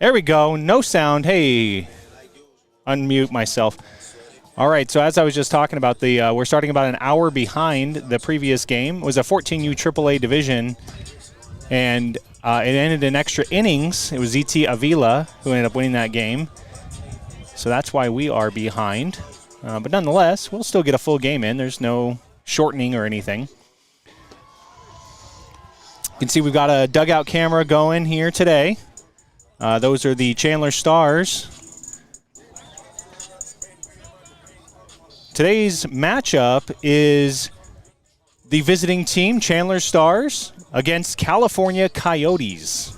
There we go. No sound. Hey, unmute myself. All right, so as I was just talking about, we're starting about an hour behind the previous game. It was a 14U AAA division, and it ended in extra innings. It was ZT Avila who ended up winning that game. So that's why we are behind. But nonetheless, we'll still get a full game in. There's no shortening or anything. You can see we've got a dugout camera going here today. Those are the Chandler Stars. Today's matchup is the visiting team, Chandler Stars, against California Coyotes.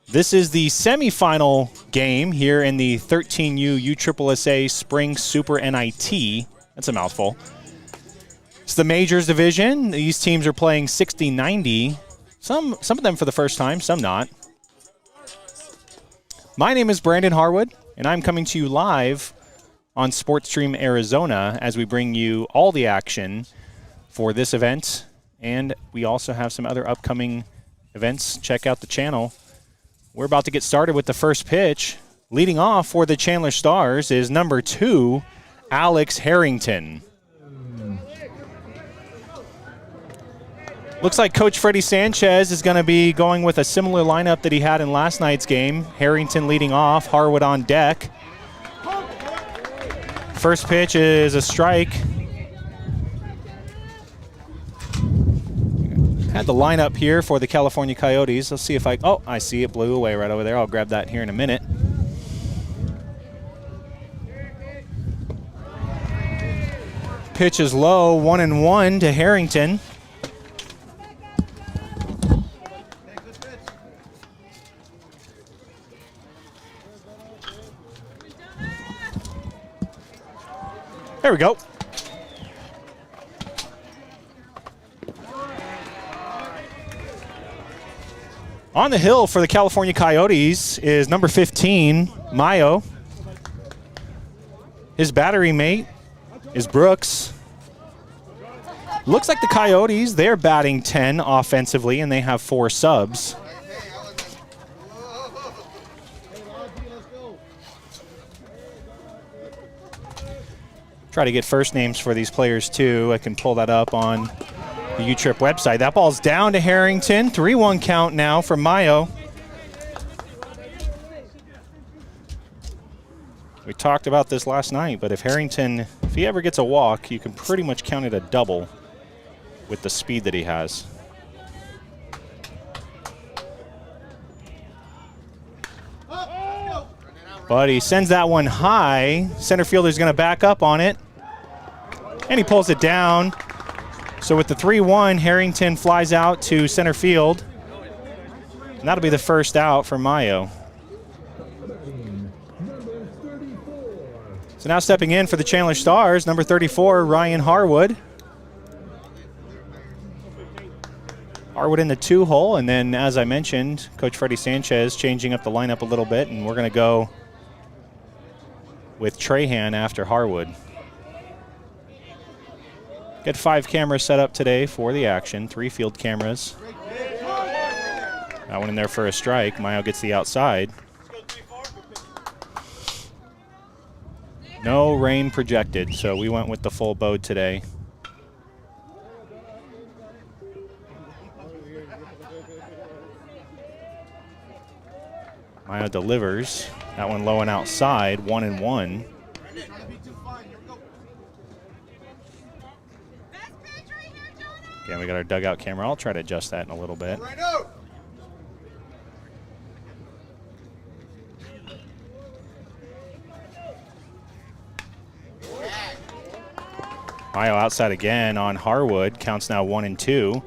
This is the semifinal game here in the 13U USSSA Spring Super NIT. That's a mouthful. It's the Majors division. These teams are playing 60-90. Some of them for the first time, some not. My name is Brandon Harwood, and I'm coming to you live on SportsStream Arizona as we bring you all the action for this event. And we also have some other upcoming events. Check out the channel. We're about to get started with the first pitch. Leading off for the Chandler Stars is number 2, Alex Harrington. Looks like Coach Freddie Sanchez is going to be going with a similar lineup that he had in last night's game. Harrington leading off, Harwood on deck. First pitch is a strike. Had the lineup here for the California Coyotes. Let's see if I see it blew away right over there. I'll grab that here in a minute. Pitch is low, 1-1 to Harrington. There we go. On the hill for the California Coyotes is number 15, Mayo. His battery mate is Brooks. Looks like the Coyotes, they're batting 10 offensively, and they have 4 subs. Try to get first names for these players, too. I can pull that up on the U-Trip website. That ball's down to Harrington. 3-1 count now from Mayo. We talked about this last night, but if he ever gets a walk, you can pretty much count it a double with the speed that he has. But he sends that one high. Center fielder's going to back up on it. And he pulls it down. So with the 3-1, Harrington flies out to center field. And that'll be the first out for Mayo. So now stepping in for the Chandler Stars, number 34, Ryan Harwood. Harwood in the 2-hole, and then as I mentioned, Coach Freddie Sanchez changing up the lineup a little bit, and we're going to go with Trahan after Harwood. Get 5 cameras set up today for the action, 3 field cameras. That one in there for a strike. Mayo gets the outside. No rain projected, so we went with the full boat today. Mayo delivers. That one low and outside, 1-1. Again, we got our dugout camera. I'll try to adjust that in a little bit. Mayo outside again on Harwood. Counts now 1-2.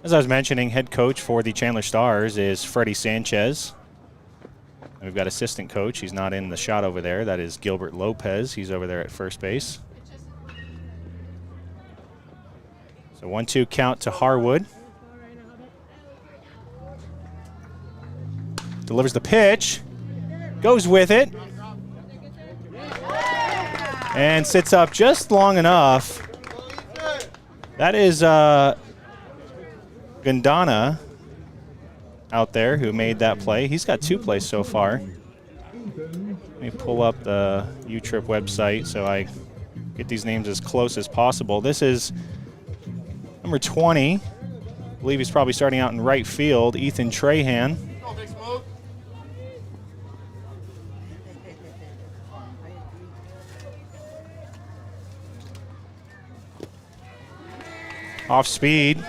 As I was mentioning, head coach for the Chandler Stars is Freddie Sanchez. And we've got assistant coach. He's not in the shot over there. That is Gilbert Lopez. He's over there at first base. So 1-2 count to Harwood. Delivers the pitch. Goes with it. And sits up just long enough. That is Gandana out there who made that play. He's got 2 plays so far. Let me pull up the UTrip website so I get these names as close as possible. This is number 20. I believe he's probably starting out in right field, Ethan Trahan. Off speed.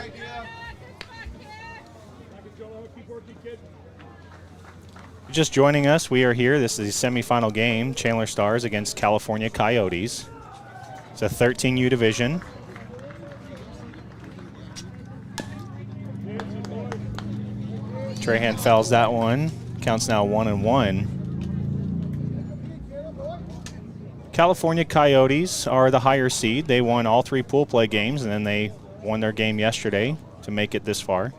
Just joining us, we are here. This is the semifinal game, Chandler Stars against California Coyotes. It's a 13U division. Trahan fouls that one. Counts now 1-1. California Coyotes are the higher seed. They won all 3 pool play games, and then they won their game yesterday to make it this far.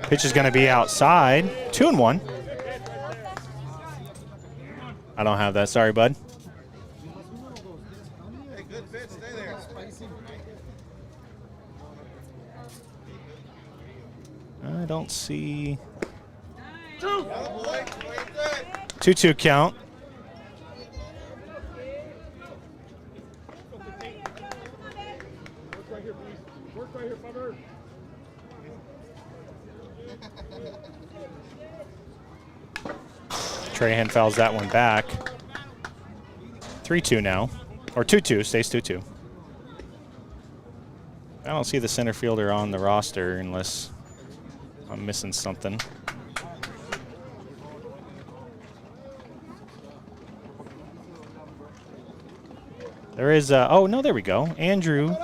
Pitch is going to be outside. 2-1. I don't have that. Sorry, bud. Hey, good pitch. Stay there. I don't see. 2-2. 2-2 count. Trahan fouls that one back. 3-2 now. Or 2-2, stays 2-2. I don't see the center fielder on the roster unless I'm missing something. There is, oh, no, there we go. Andrew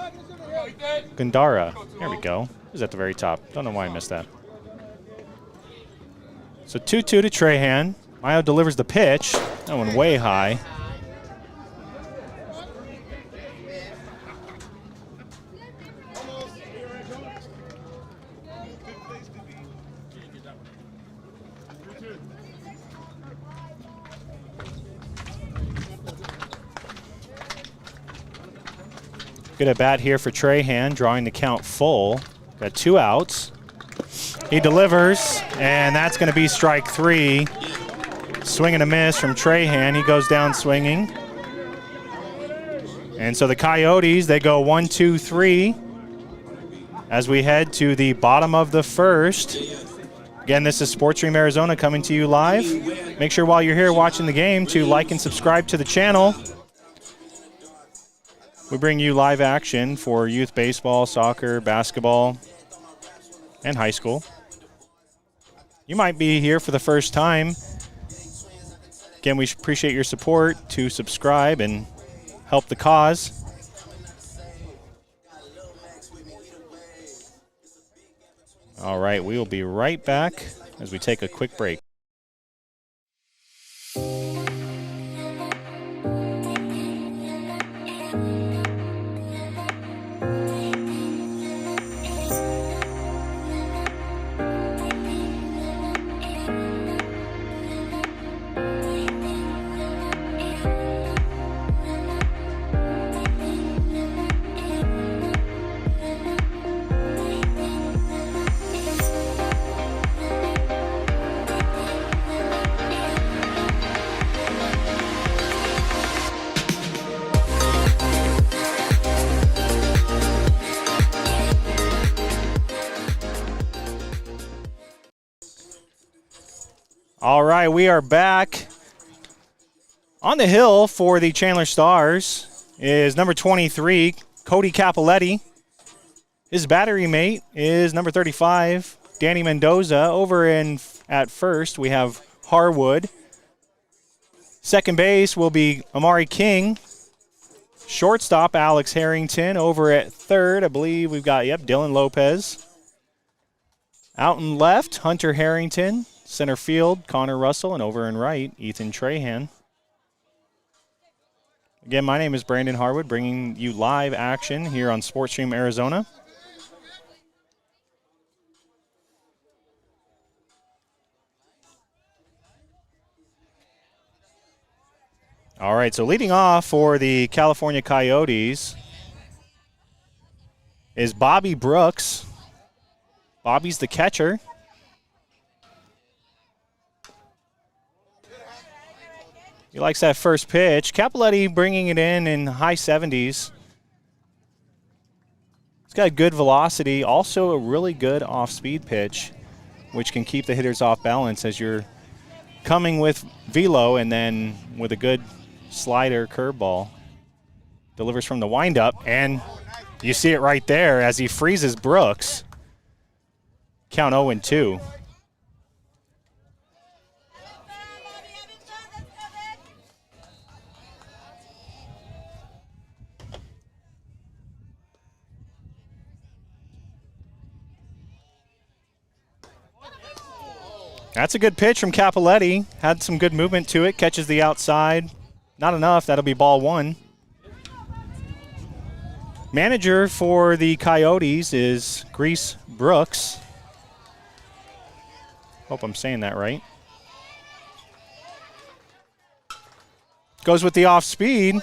Gandara. There we go. He's at the very top. Don't know why I missed that. So 2-2 to Trahan. Mayo delivers the pitch. That one way high. Good at bat here for Trahan, drawing the count full. Got 2 outs. He delivers, and that's going to be strike 3. Swing and a miss from Trahan. He goes down swinging. And so the Coyotes, they go 1-2-3 as we head to the bottom of the first. Again, this is SportsStream Arizona coming to you live. Make sure while you're here watching the game to like and subscribe to the channel. We bring you live action for youth baseball, soccer, basketball, and high school. You might be here for the first time. Again, we appreciate your support to subscribe and help the cause. All right, we will be right back as we take a quick break. All right, we are back. On the hill for the Chandler Stars is number 23, Cody Capoletti. His battery mate is number 35, Danny Mendoza. Over at first, we have Harwood. Second base will be Amari King. Shortstop, Alex Harrington. Over at third, I believe we've got, Dylan Lopez. Out in left, Hunter Harrington. Center field, Connor Russell, and over in right, Ethan Trahan. Again, my name is Brandon Harwood, bringing you live action here on SportsStream Arizona. All right, so leading off for the California Coyotes is Bobby Brooks. Bobby's the catcher. He likes that first pitch. Capoletti bringing it in high 70s. He's got good velocity, also a really good off-speed pitch, which can keep the hitters off balance as you're coming with velo and then with a good slider curveball. Delivers from the windup, and you see it right there as he freezes Brooks. Count 0-2. That's a good pitch from Capoletti. Had some good movement to it. Catches the outside. Not enough. That'll be ball 1. Manager for the Coyotes is Grease Brooks. Hope I'm saying that right. Goes with the off speed.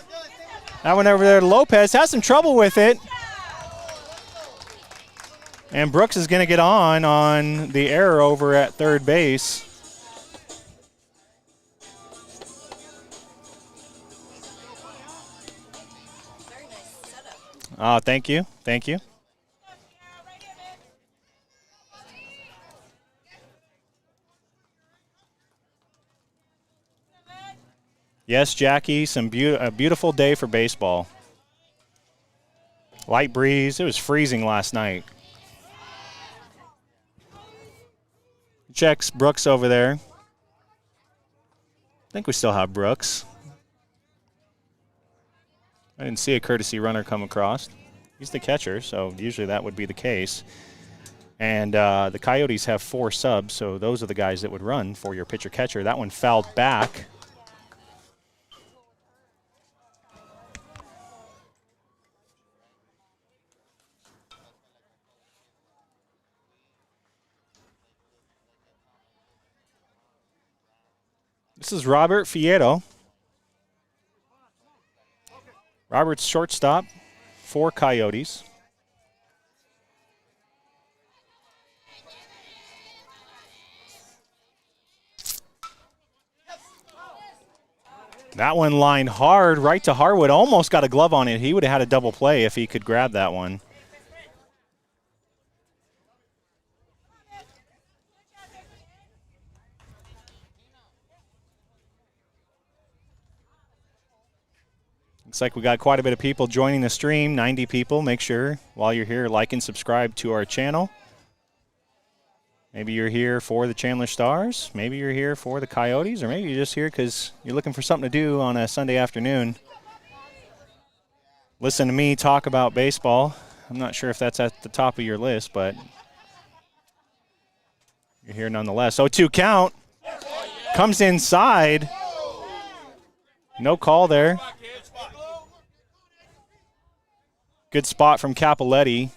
That one over there to Lopez. Has some trouble with it. And Brooks is going to get on the error over at third base. Very nice setup. Oh, thank you. Thank you. Yes, Jackie, a beautiful day for baseball. Light breeze. It was freezing last night. Checks Brooks over there. I think we still have Brooks. I didn't see a courtesy runner come across. He's the catcher, so usually that would be the case. And the Coyotes have 4 subs, so those are the guys that would run for your pitcher-catcher. That one fouled back. This is Robert Fierro. Robert's shortstop for Coyotes. That one lined hard right to Harwood. Almost got a glove on it. He would have had a double play if he could grab that one. Looks like we got quite a bit of people joining the stream, 90 people. Make sure while you're here, like and subscribe to our channel. Maybe you're here for the Chandler Stars. Maybe you're here for the Coyotes, or maybe you're just here because you're looking for something to do on a Sunday afternoon. Listen to me talk about baseball. I'm not sure if that's at the top of your list, but you're here nonetheless. 0-2 count. Comes inside. No call there. Good spot from Capoletti.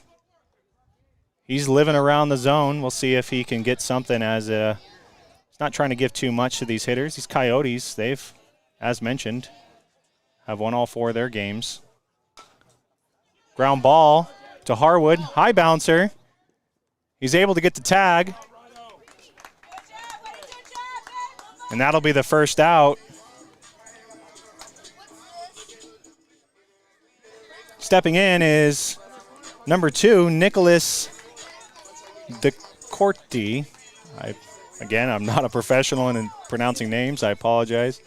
He's living around the zone. We'll see if he can get something as he's not trying to give too much to these hitters. These Coyotes, they've, as mentioned, have won all 4 of their games. Ground ball to Harwood. High bouncer. He's able to get the tag. And that'll be the first out. Stepping in is number 2, Nicholas DeCourty. Again, I'm not a professional in pronouncing names. I apologize.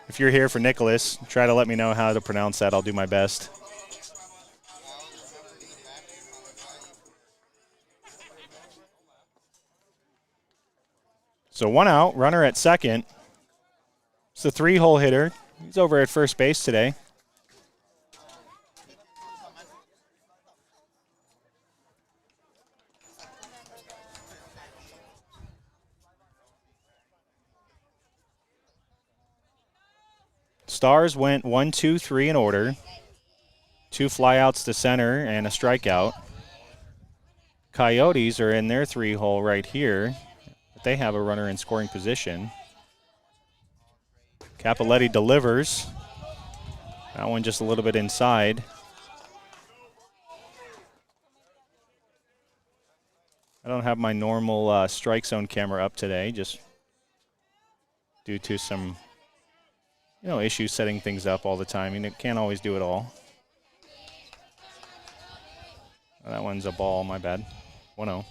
If you're here for Nicholas, try to let me know how to pronounce that. I'll do my best. So 1 out, runner at second. It's a 3-hole hitter. He's over at first base today. Stars went 1, 2, 3 in order. 2 flyouts to center and a strikeout. Coyotes are in their 3-hole right here, but they have a runner in scoring position. Capoletti delivers. That one just a little bit inside. I don't have my normal strike zone camera up today, just due to some, issues setting things up all the time. It can't always do it all. That one's a ball, my bad. 1-0.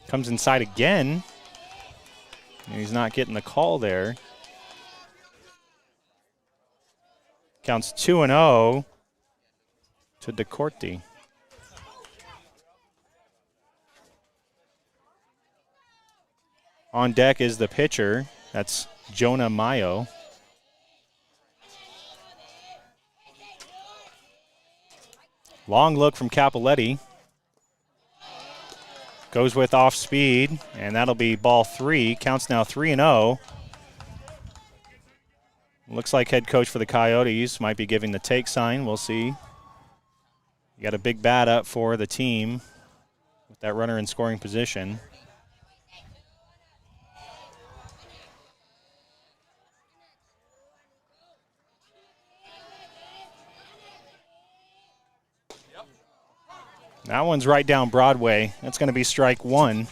Comes inside again. He's not getting the call there. Counts 2-0 to DeCourty. On deck is the pitcher. That's Jonah Mayo. Long look from Capoletti. Goes with off speed, and that'll be ball 3. Counts now 3-0. Looks like head coach for the Coyotes might be giving the take sign. We'll see. You got a big bat up for the team with that runner in scoring position. That one's right down Broadway. That's going to be strike 1.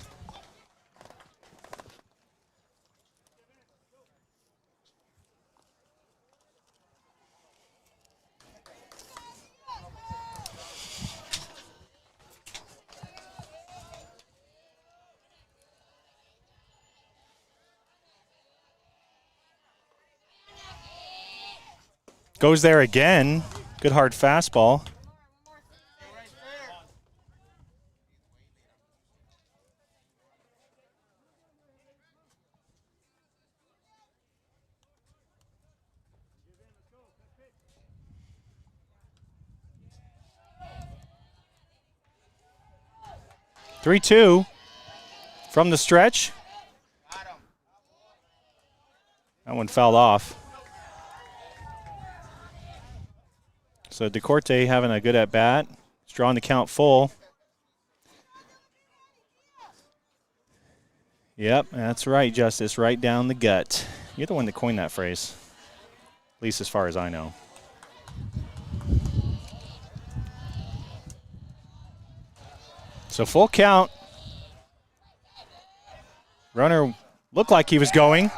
Goes there again. Good hard fastball. 3-2 from the stretch. That one fouled off. So DeCourty having a good at bat. He's drawing the count full. Yep, that's right, Justice. Right down the gut. You're the one that coined that phrase, at least as far as I know. So full count. Runner looked like he was going.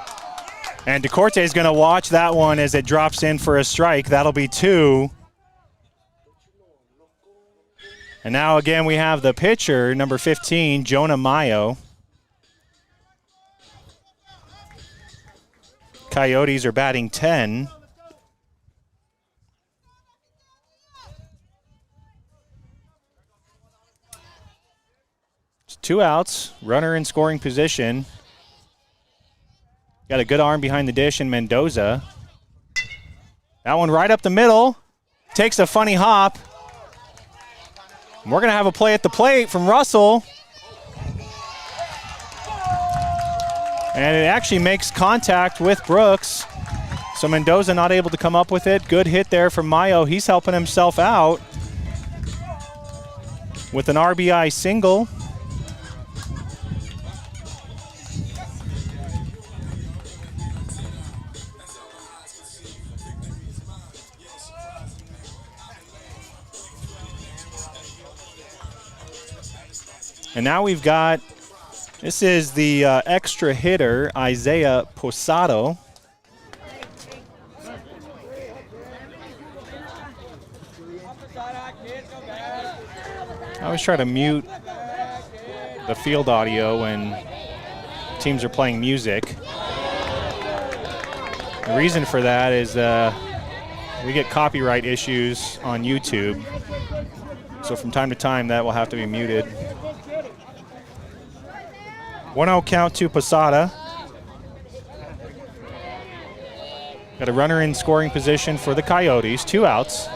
And DeCourty is going to watch that one as it drops in for a strike. That'll be 2. And now again we have the pitcher, number 15, Jonah Mayo. Coyotes are batting 10. It's 2 outs, runner in scoring position. Got a good arm behind the dish in Mendoza. That one right up the middle. Takes a funny hop. And we're going to have a play at the plate from Russell. And it actually makes contact with Brooks. So Mendoza not able to come up with it. Good hit there from Mayo. He's helping himself out with an RBI single. And now we've got, this is the extra hitter, Isaiah Posado. I always try to mute the field audio when teams are playing music. The reason for that is we get copyright issues on YouTube. So from time to time that will have to be muted. 1-0 count to Posada. Got a runner in scoring position for the Coyotes. 2 outs.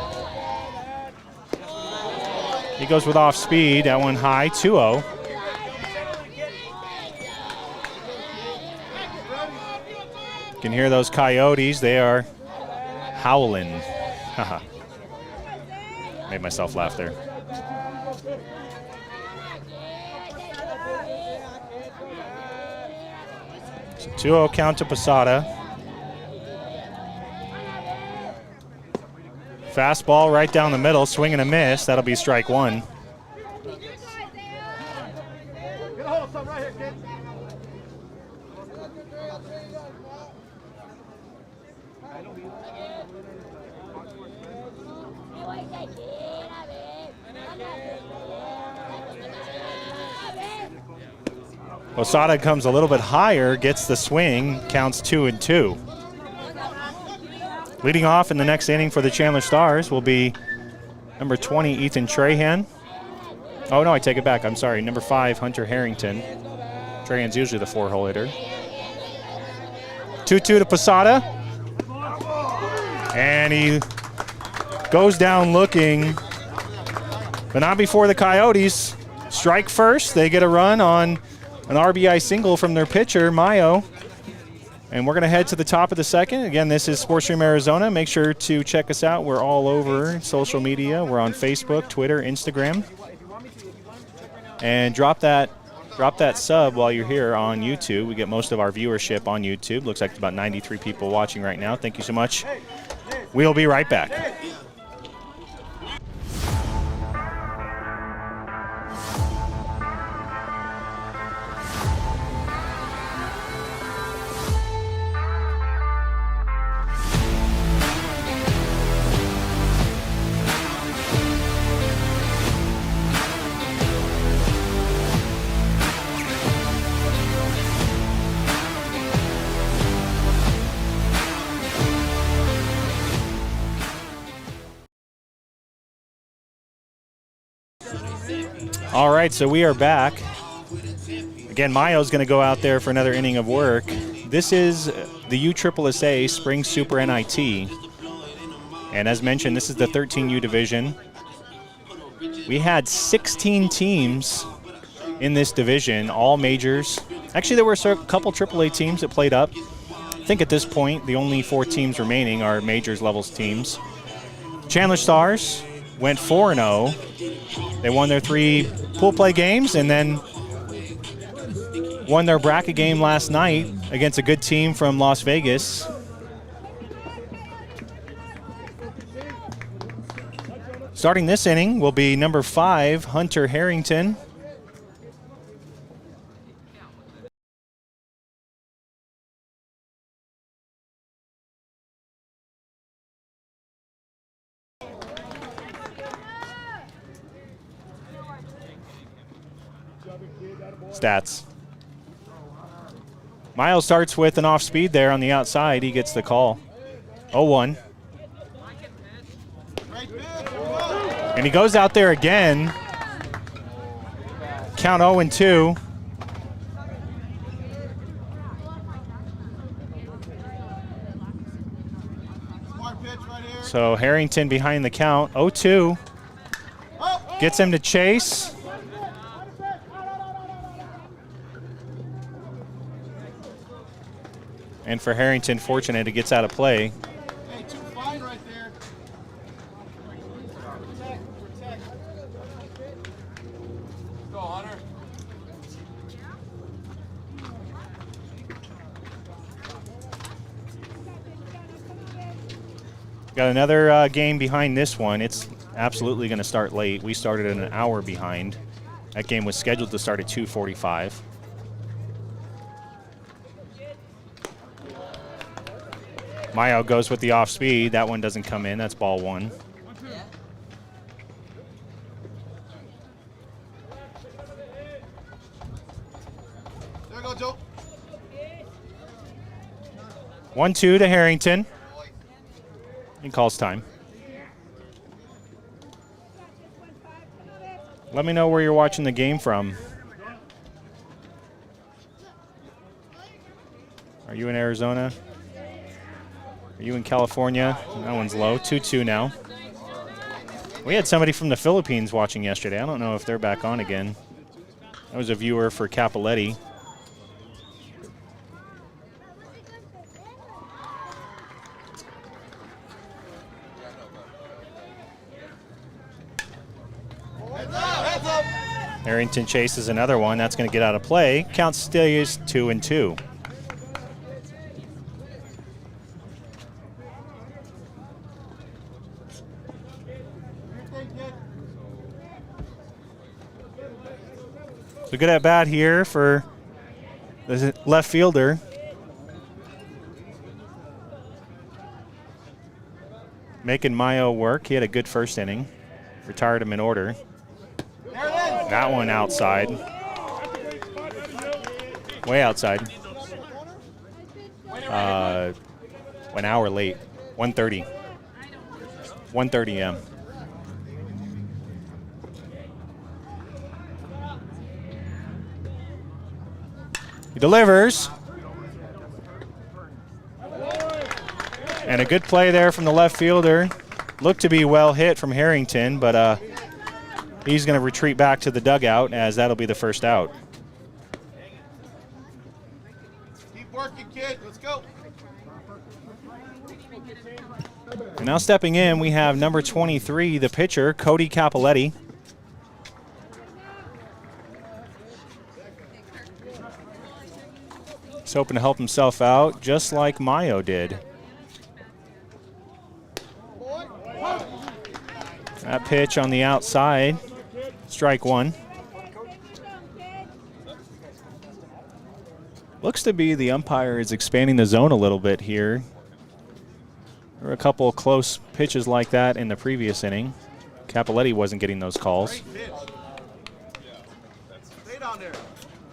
He goes with off speed. That one high. 2-0. You can hear those Coyotes. They are howling. Haha. Made myself laugh there. So 2-0 count to Posada. Fastball right down the middle, swing and a miss. That'll be strike 1. Posada comes a little bit higher, gets the swing, counts 2-2. Leading off in the next inning for the Chandler Stars will be number 20, Ethan Trahan. Oh, no, I take it back. I'm sorry. Number 5, Hunter Harrington. Trahan's usually the 4-hole hitter. 2-2 to Posada. And he goes down looking, but not before the Coyotes strike first. They get a run on an RBI single from their pitcher, Mayo. And we're going to head to the top of the second. Again, this is SportsStream Arizona. Make sure to check us out. We're all over social media. We're on Facebook, Twitter, Instagram. And drop that sub while you're here on YouTube. We get most of our viewership on YouTube. Looks like about 93 people watching right now. Thank you so much. We'll be right back. All right, so we are back. Again, Mayo's going to go out there for another inning of work. This is the USSSA Spring Super NIT. And as mentioned, this is the 13U division. We had 16 teams in this division, all majors. Actually, there were a couple AAA teams that played up. I think at this point, the only 4 teams remaining are majors levels teams. Chandler Stars went 4-0. They won their 3 pool play games and then won their bracket game last night against a good team from Las Vegas. Starting this inning will be number 5, Hunter Harrington. Stats. Miles starts with an off speed there on the outside. He gets the call. 0-1. And he goes out there again. Count 0-2. So Harrington behind the count. 0-2. Gets him to chase. And for Harrington, fortunate, it gets out of play. Hey, 2 fine right there. Protect. Go, Hunter. Got another game behind this one. It's absolutely going to start late. We started an hour behind. That game was scheduled to start at 2:45. Mayo goes with the off speed. That one doesn't come in. That's ball 1. There you go, Joe. 1-2 to Harrington. He calls time. Let me know where you're watching the game from. Are you in Arizona? Are you in California? That one's low. 2-2 now. We had somebody from the Philippines watching yesterday. I don't know if they're back on again. That was a viewer for Capoletti. Harrington chases another one. That's going to get out of play. Count stays 2-2. So good at bat here for the left fielder. making Mayo work. He had a good first inning. Retired him in order. That one outside. Way outside. 1 hour late. 1:30. 1:30 a.m. He delivers. And a good play there from the left fielder. Looked to be well hit from Harrington, but he's going to retreat back to the dugout as that'll be the first out. Keep working, kid. Let's go. And now stepping in, we have number 23, the pitcher, Cody Capoletti. He's hoping to help himself out, just like Mayo did. That pitch on the outside, strike one. Looks to be the umpire is expanding the zone a little bit here. There were a couple of close pitches like that in the previous inning. Capoletti wasn't getting those calls.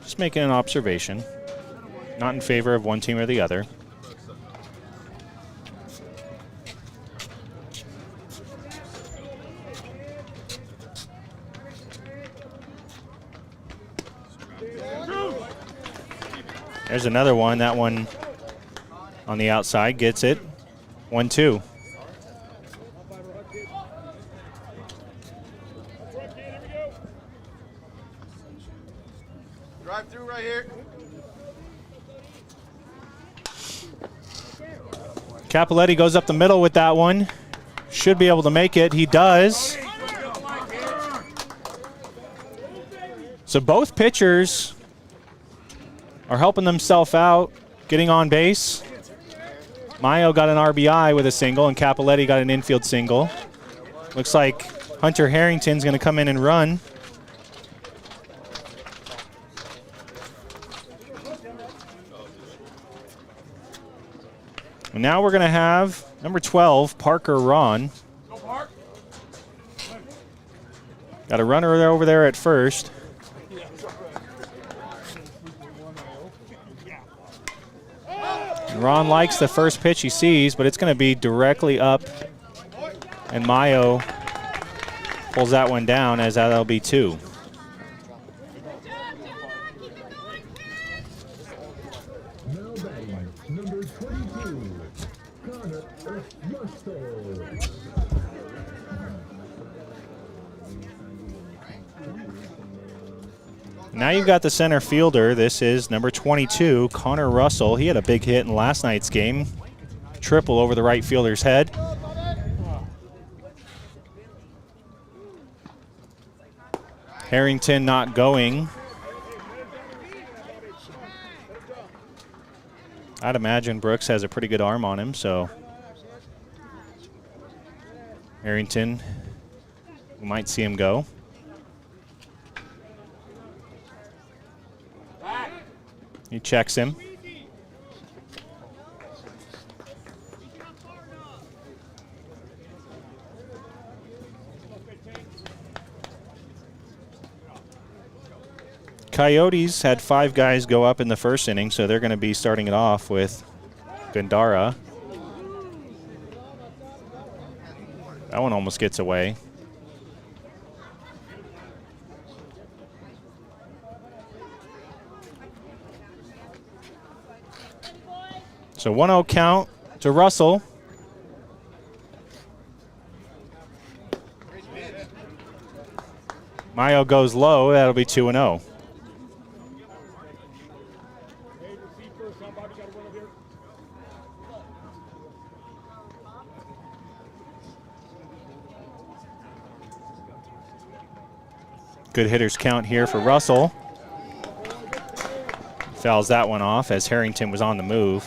Just making an observation. Not in favor of one team or the other. There's another one. That one on the outside gets it. 1-2. Drive through right here. Capoletti goes up the middle with that one. Should be able to make it. He does. So both pitchers are helping themselves out, getting on base. Mayo got an RBI with a single, and Capoletti got an infield single. Looks like Hunter Harrington's going to come in and run. And now we're going to have number 12, Parker Ron. Got a runner over there at first. Ron likes the first pitch he sees, but it's going to be directly up, and Mayo pulls that one down as that'll be 2. Now you've got the center fielder. This is number 22, Connor Russell. He had a big hit in last night's game. Triple over the right fielder's head. Harrington not going. I'd imagine Brooks has a pretty good arm on him, so Harrington, we might see him go. He checks him. Coyotes had 5 guys go up in the first inning, so they're going to be starting it off with Gandara. That one almost gets away. So 1-0 count to Russell. Mayo goes low. That'll be 2-0. Good hitters count here for Russell. Fouls that one off as Harrington was on the move.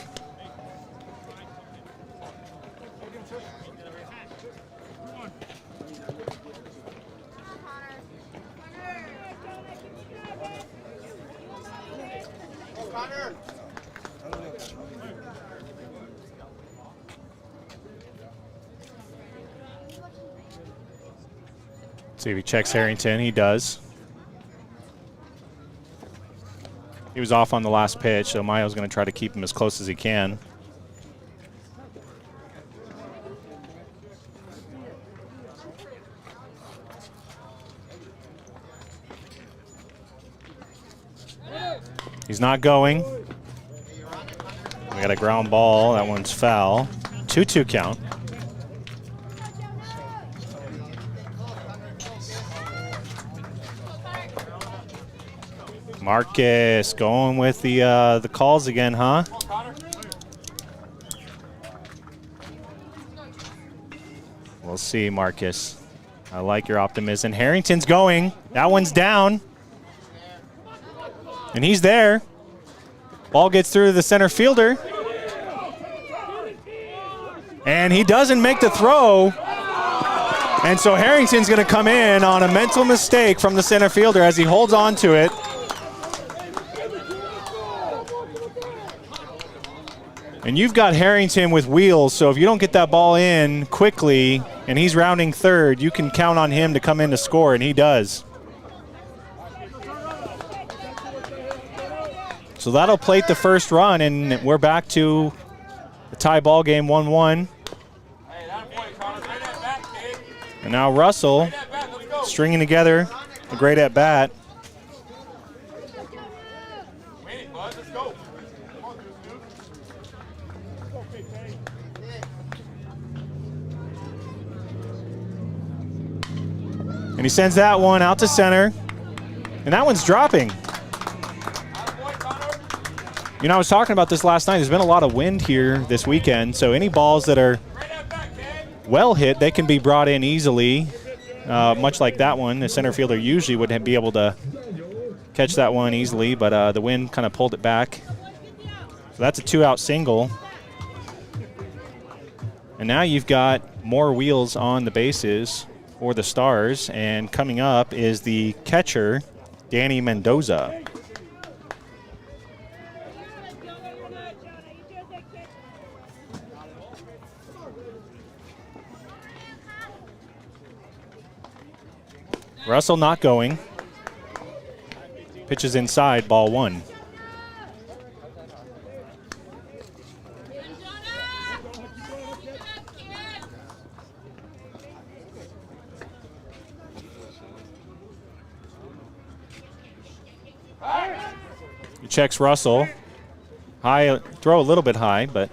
See if he checks Harrington. He does. He was off on the last pitch, so Mayo's going to try to keep him as close as he can. He's not going. We got a ground ball. That one's foul. 2-2 count. Marcus going with the calls again, huh? We'll see, Marcus. I like your optimism. Harrington's going. That one's down. And he's there. Ball gets through to the center fielder. And he doesn't make the throw. And so Harrington's going to come in on a mental mistake from the center fielder as he holds on to it. And you've got Harrington with wheels, so if you don't get that ball in quickly and he's rounding third, you can count on him to come in to score, and he does. So that'll plate the first run, and we're back to the tie ball game 1-1. And now Russell stringing together a great at-bat. And he sends that one out to center. And that one's dropping. You know, I was talking about this last night. There's been a lot of wind here this weekend, so any balls that are well hit, they can be brought in easily. Much like that one, the center fielder usually would be able to catch that one easily, but the wind kind of pulled it back. So that's a 2-out single. And now you've got more wheels on the bases for the Stars, and coming up is the catcher, Danny Mendoza. Russell not going. Pitches inside, ball one. He checks Russell. High, throw a little bit high, but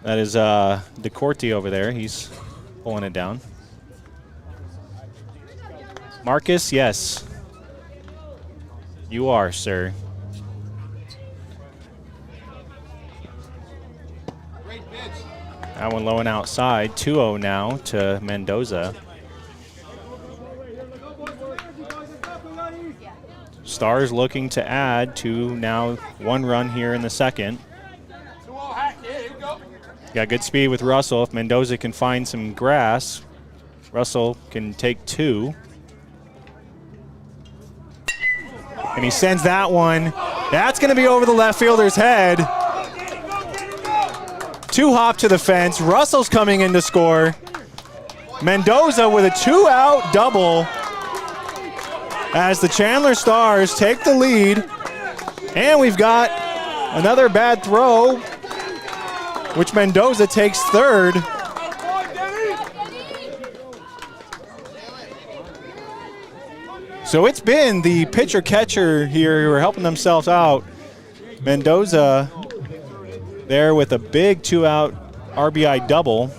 that is DeCourty over there. He's pulling it down. Marcus, yes. You are, sir. That one low and outside. 2-0 now to Mendoza. Stars looking to add to now 1 run here in the second. Got good speed with Russell. If Mendoza can find some grass, Russell can take 2. And he sends that one. That's going to be over the left fielder's head. 2-hop to the fence. Russell's coming in to score. Mendoza with a 2-out double as the Chandler Stars take the lead. And we've got another bad throw, which Mendoza takes third. So it's been the pitcher-catcher here who are helping themselves out. Mendoza there with a big 2-out RBI double.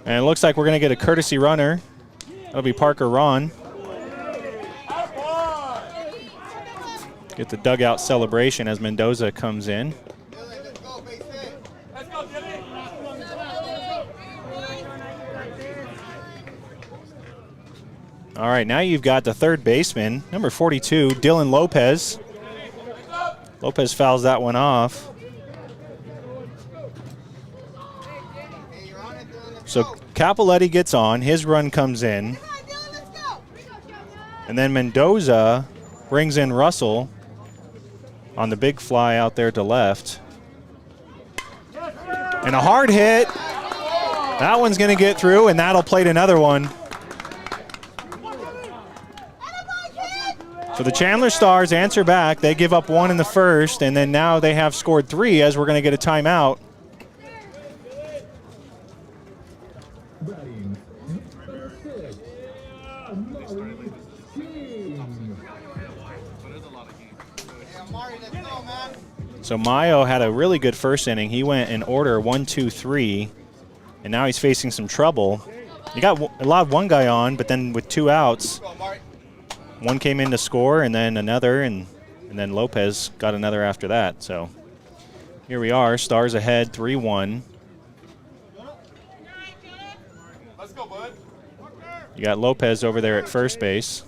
And it looks like we're going to get a courtesy runner. That'll be Parker Ron. Get the dugout celebration as Mendoza comes in. All right, now you've got the third baseman, number 42, Dylan Lopez. Lopez fouls that one off. So Capoletti gets on, his run comes in. And then Mendoza brings in Russell on the big fly out there to left. And a hard hit. That one's going to get through, and that'll plate another one. So the Chandler Stars answer back. They give up 1 in the first, and then now they have scored 3 as we're going to get a timeout. So Mayo had a really good first inning. He went in order 1, 2, 3, and now he's facing some trouble. He got allowed one guy on, but then with 2 outs, one came in to score, and then another, and then Lopez got another after that. So here we are, Stars ahead 3-1. Let's go, bud. You got Lopez over there at first base.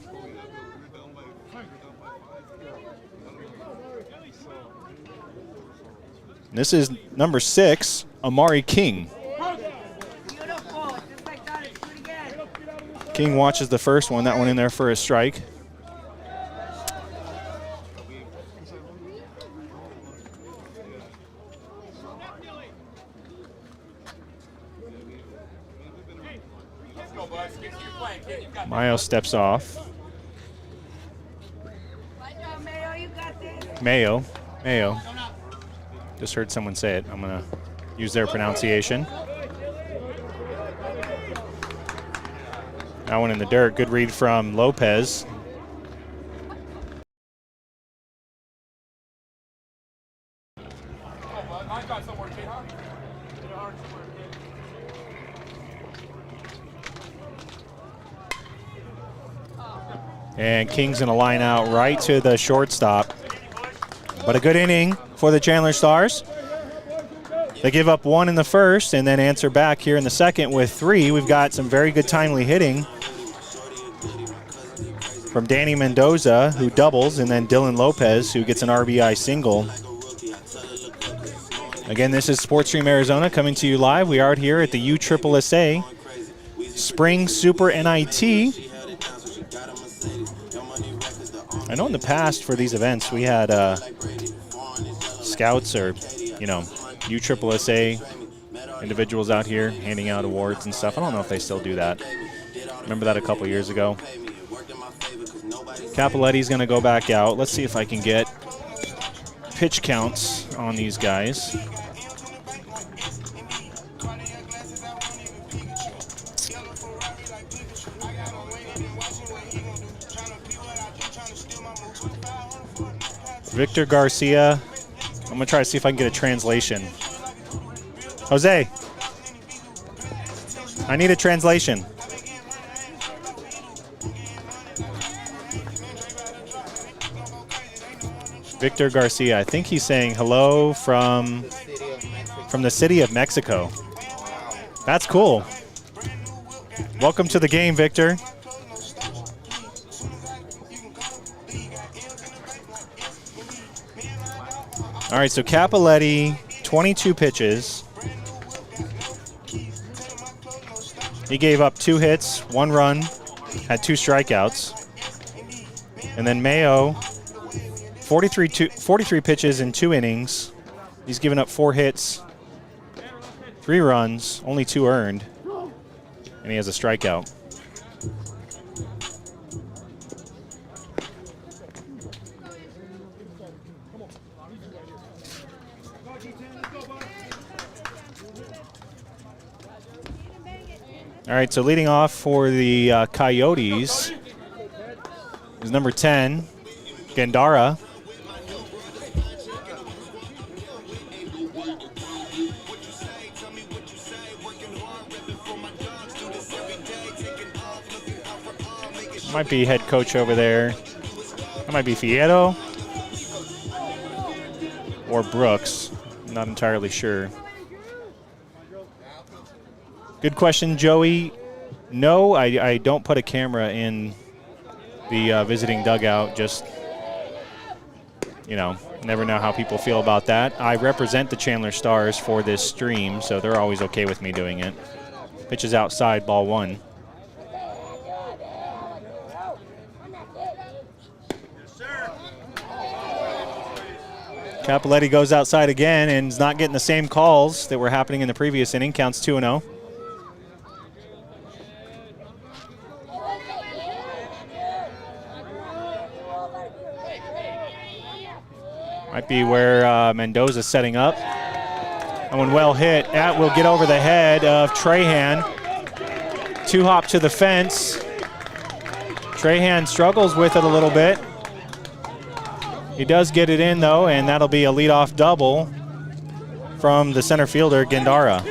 This is number 6, Amari King. King watches the first one, that one in there for a strike. Mayo steps off. Mayo. Just heard someone say it. I'm going to use their pronunciation. That one in the dirt. Good read from Lopez. And King's going to line out right to the shortstop. But a good inning for the Chandler Stars. They give up 1 in the first and then answer back here in the second with 3. We've got some very good timely hitting from Danny Mendoza, who doubles, and then Dylan Lopez, who gets an RBI single. Again, this is Sportstream Arizona coming to you live. We are here at the USSSA Spring Super NIT. I know in the past for these events we had scouts or, USSSA individuals out here handing out awards and stuff. I don't know if they still do that. Remember that a couple years ago. Capoletti's going to go back out. Let's see if I can get pitch counts on these guys. Victor Garcia. I'm going to try to see if I can get a translation. Jose, I need a translation. Victor Garcia, I think he's saying hello from the city of Mexico. That's cool. Welcome to the game, Victor. All right, so Capoletti, 22 pitches. He gave up 2 hits, 1 run, had 2 strikeouts. And then Mayo, 43 pitches in 2 innings. He's given up 4 hits, 3 runs, only 2 earned, and he has a strikeout. All right, so leading off for the Coyotes is number 10, Gandara. Might be head coach over there. That might be Fierro or Brooks. I'm not entirely sure. Good question, Joey. No, I don't put a camera in the visiting dugout. Just, never know how people feel about that. I represent the Chandler Stars for this stream, so they're always okay with me doing it. Pitch is outside, ball 1. Capoletti goes outside again and is not getting the same calls that were happening in the previous inning. Counts 2-0. Might be where Mendoza's setting up. And when well hit, that will get over the head of Trahan. 2-hop to the fence. Trahan struggles with it a little bit. He does get it in, though, and that'll be a leadoff double from the center fielder, Gandara.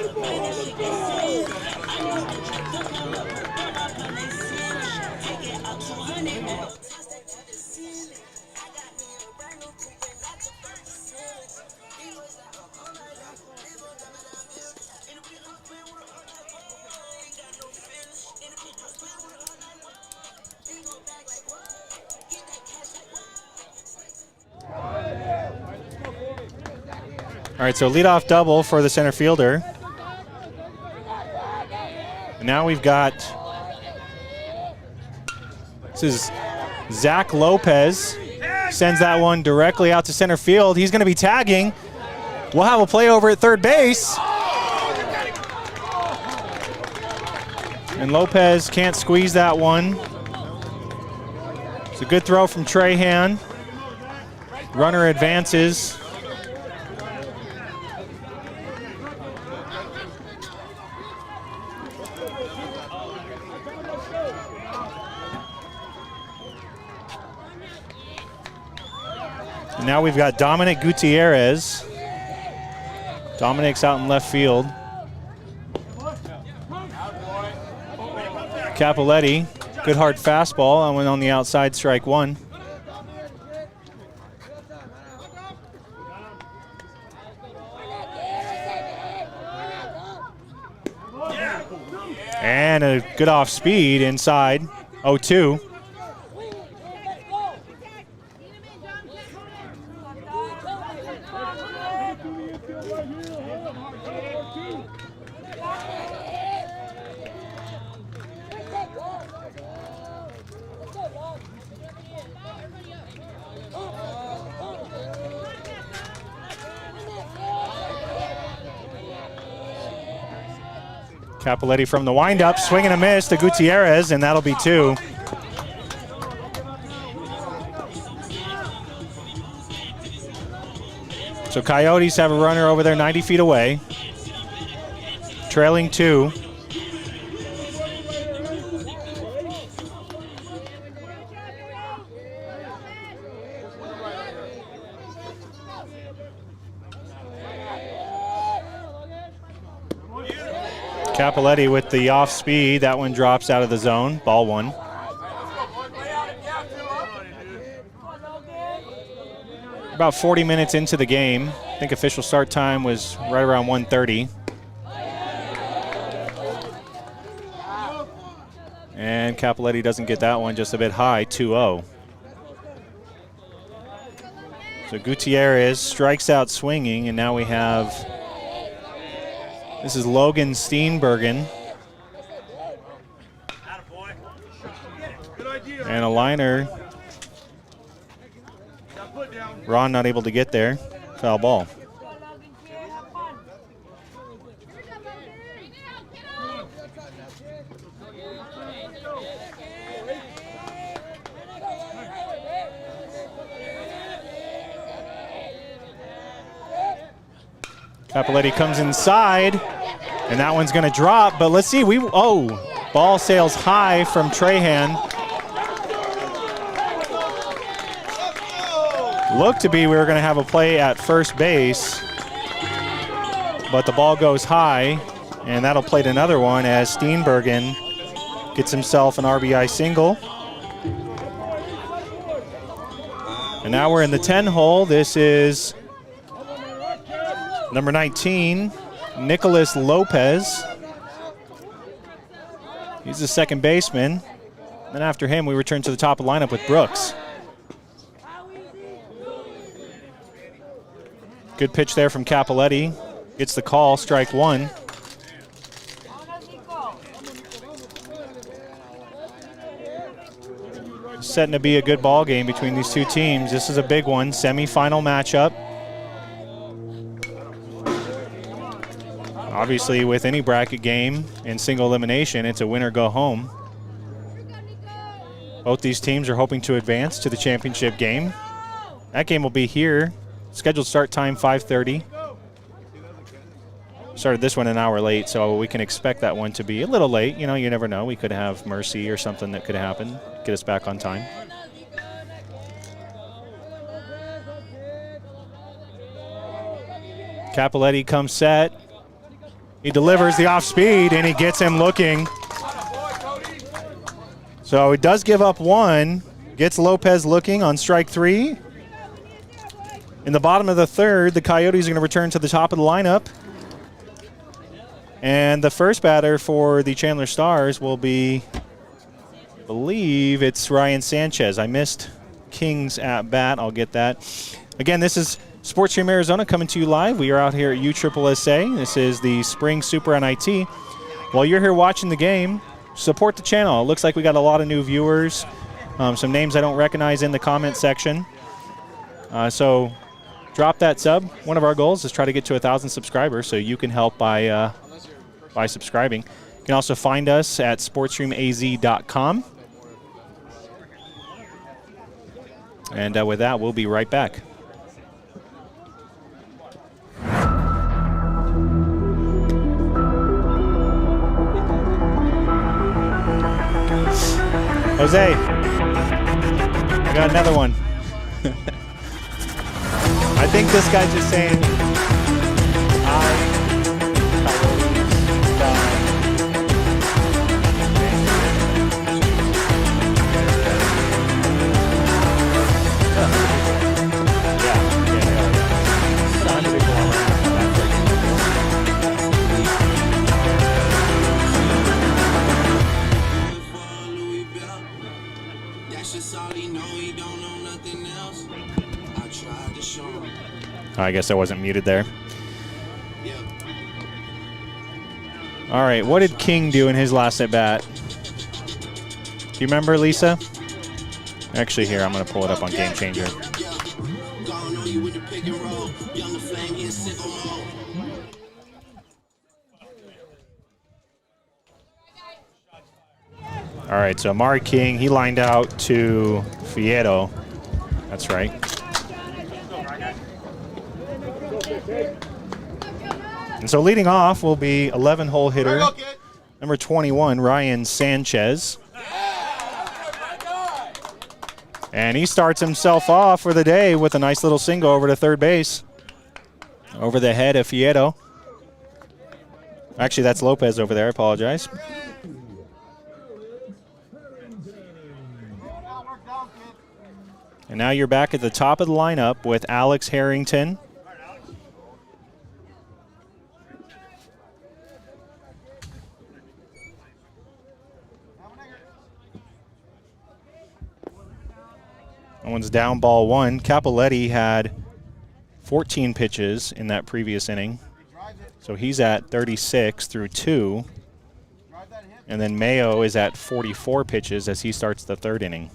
All right, so leadoff double for the center fielder. And now we've got, this is Zach Lopez. Sends that one directly out to center field. He's going to be tagging. We'll have a play over at third base. And Lopez can't squeeze that one. It's a good throw from Trahan. Runner advances. Now we've got Dominic Gutierrez. Dominic's out in left field. Capoletti, good hard fastball. I went on the outside, strike one. And a good off speed inside, 0-2. Capoletti from the windup, swing and a miss to Gutierrez, and that'll be two. So Coyotes have a runner over there 90 feet away, trailing two. Capoletti with the off speed. That one drops out of the zone. Ball one. About 40 minutes into the game. I think official start time was right around 1:30. And Capoletti doesn't get that one, just a bit high, 2-0. So Gutierrez strikes out swinging, and now we have, this is Logan Steenbergen. And a liner. Ron not able to get there. Foul ball. Capoletti comes inside, and that one's going to drop, but let's see. Ball sails high from Trahan. Looked to be we were going to have a play at first base, but the ball goes high, and that'll plate another one as Steenbergen gets himself an RBI single. And now we're in the 10 hole. This is number 19, Nicholas Lopez. He's the second baseman. Then after him, we return to the top of the lineup with Brooks. Good pitch there from Capoletti. Gets the call, strike one. Setting to be a good ball game between these two teams. This is a big one, semifinal matchup. Obviously, with any bracket game in single elimination, it's a winner go home. Both these teams are hoping to advance to the championship game. That game will be here. Scheduled start time 5:30. Started this one an hour late, so we can expect that one to be a little late. You know, you never know. We could have mercy or something that could happen, get us back on time. Capoletti comes set. He delivers the off speed, and he gets him looking. So he does give up one. Gets Lopez looking on strike 3. In the bottom of the third, the Coyotes are going to return to the top of the lineup. And the first batter for the Chandler Stars will be, I believe it's Ryan Sanchez. I missed King's at bat. I'll get that. Again, this is Sports Stream Arizona coming to you live. We are out here at USSSA. This is the Spring Super NIT. While you're here watching the game, support the channel. It looks like we got a lot of new viewers. Some names I don't recognize in the comment section. So drop that sub. One of our goals is try to get to 1,000 subscribers, so you can help by subscribing. You can also find us at sportstreamaz.com. And with that, we'll be right back. Jose, I got another one. I think this guy's just saying, I guess I wasn't muted there. All right, what did King do in his last at bat? Do you remember, Lisa? Actually, here, I'm going to pull it up on Game Changer. All right, so Amari King, he lined out to Fierro. That's right. And so leading off will be 11-hole hitter, number 21, Ryan Sanchez. And he starts himself off for the day with a nice little single over to third base. Over the head of Fierro. Actually, that's Lopez over there. I apologize. And now you're back at the top of the lineup with Alex Harrington. That one's down, ball 1. Capoletti had 14 pitches in that previous inning. So he's at 36 through 2. And then Mayo is at 44 pitches as he starts the third inning.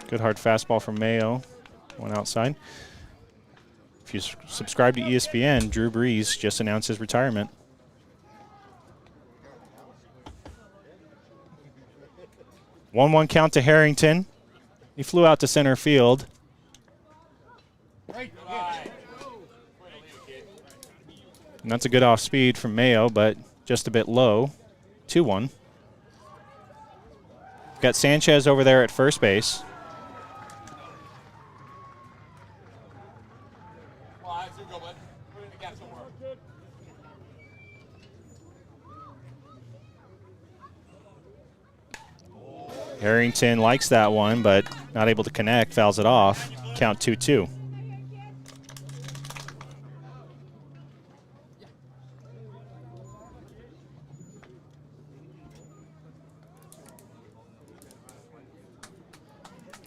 Good hard fastball from Mayo. One outside. If you subscribe to ESPN, Drew Brees just announced his retirement. One count to Harrington. He flew out to center field. And that's a good off speed from Mayo, but just a bit low. 2-1. Got Sanchez over there at first base. Harrington likes that one, but not able to connect, fouls it off. Count 2-2.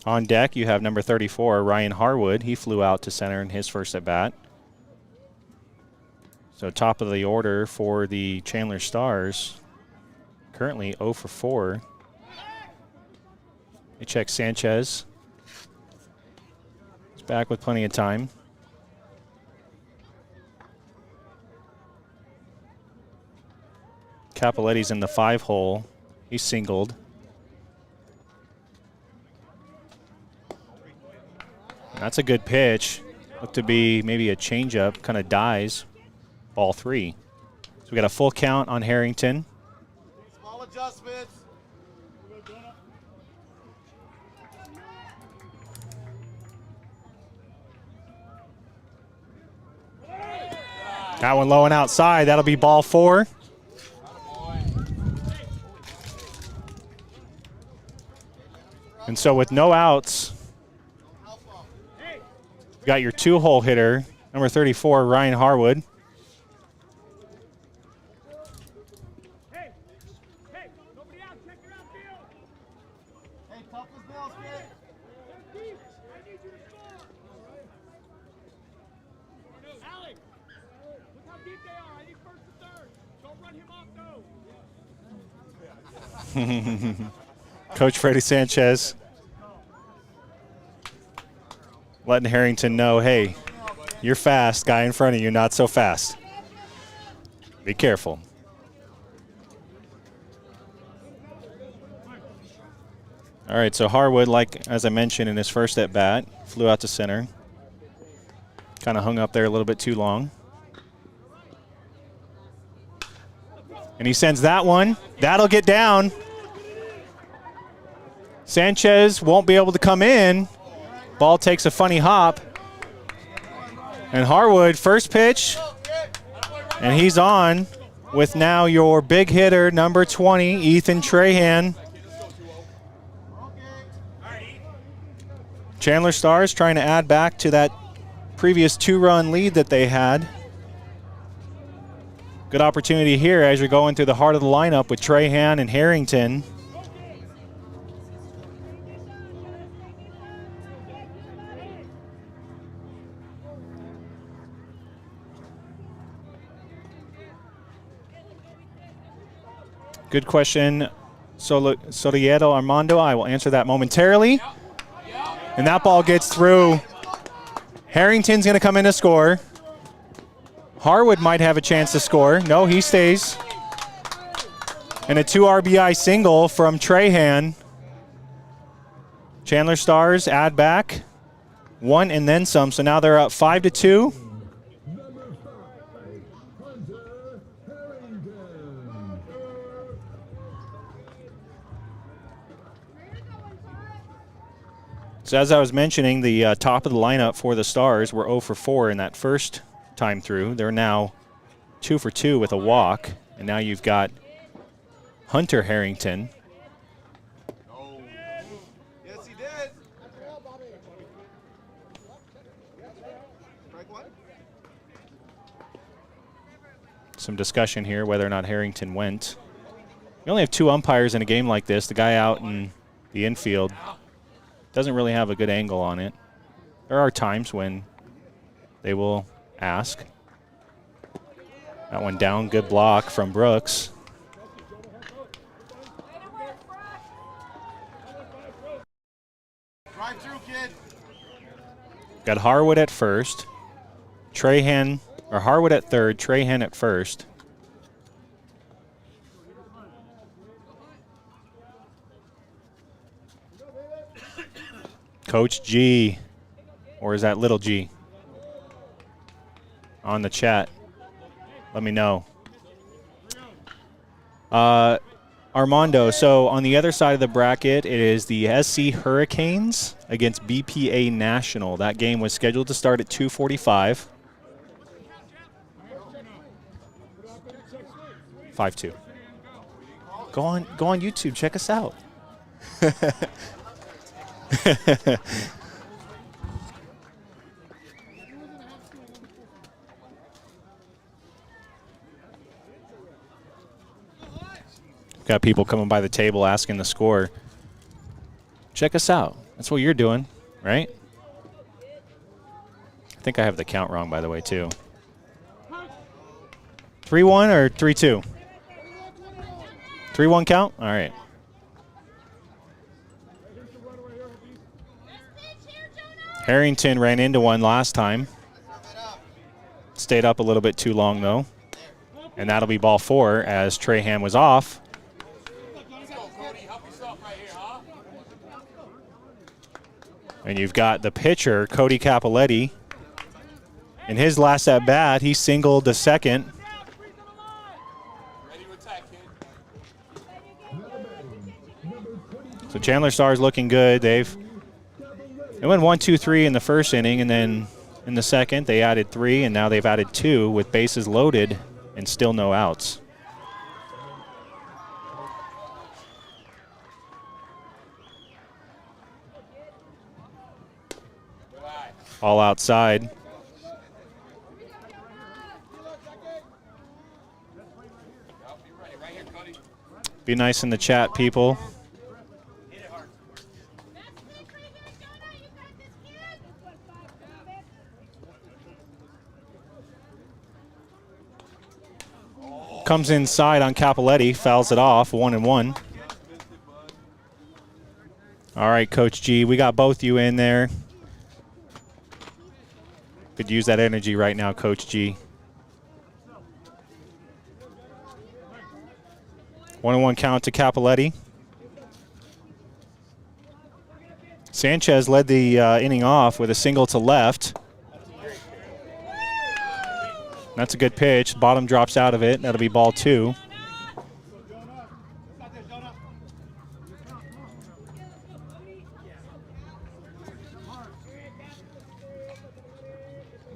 On deck, you have number 34, Ryan Harwood. He flew out to center in his first at bat. So top of the order for the Chandler Stars. Currently 0 for 4. They check Sanchez. Back with plenty of time. Capoletti's in the 5-hole. He's singled. That's a good pitch. Looked to be maybe a changeup. Kind of dies. Ball 3. So we got a full count on Harrington. Small adjustments. That one low and outside. That'll be ball 4. And so with no outs, you got your 2-hole hitter, number 34, Ryan Harwood. Coach Freddie Sanchez letting Harrington know, hey, you're fast, guy in front of you, not so fast. Be careful. All right, so Harwood, like as I mentioned in his first at bat, flew out to center. Kind of hung up there a little bit too long. And he sends that one. That'll get down. Sanchez won't be able to come in. Ball takes a funny hop. And Harwood, first pitch. And he's on with now your big hitter, number 20, Ethan Trahan. Chandler Stars trying to add back to that previous 2-run lead that they had. Good opportunity here as you're going through the heart of the lineup with Trahan and Harrington. Good question, Soteldo Armando. I will answer that momentarily. And that ball gets through. Harrington's going to come in to score. Harwood might have a chance to score. No, he stays. And a 2 RBI single from Trahan. Chandler Stars add back 1 and then some. So now they're up 5-2. So as I was mentioning, the top of the lineup for the Stars were 0 for 4 in that first time through. They're now 2 for 2 with a walk. And now you've got Hunter Harrington. Yes, he did. Some discussion here whether or not Harrington went. You only have 2 umpires in a game like this. The guy out in the infield doesn't really have a good angle on it. There are times when they will ask. That one down, good block from Brooks. Drive through, kid. Got Harwood at first. Trahan, or Harwood at third, Trahan at first. Coach G, or is that little G? On the chat. Let me know. Armando, so on the other side of the bracket, it is the SC Hurricanes against BPA National. That game was scheduled to start at 2:45. 5-2. Go on YouTube, check us out. Got people coming by the table asking the score. Check us out. That's what you're doing, right? I think I have the count wrong, by the way, too. 3-1 or 3-2? 3-1 count? All right. Harrington ran into one last time. Stayed up a little bit too long, though. And that'll be ball 4 as Trahan was off. And you've got the pitcher, Cody Capoletti. In his last at bat, he singled the second. So Chandler Stars looking good. They went 1, 2, 3 in the first inning, and then in the second they added 3, and now they've added 2 with bases loaded and still no outs. All outside. Be nice in the chat, people. Comes inside on Capoletti, fouls it off, 1-1. All right, Coach G, we got both you in there. Could use that energy right now, Coach G. 1-1 count to Capoletti. Sanchez led the inning off with a single to left. That's a good pitch. Bottom drops out of it. That'll be ball 2.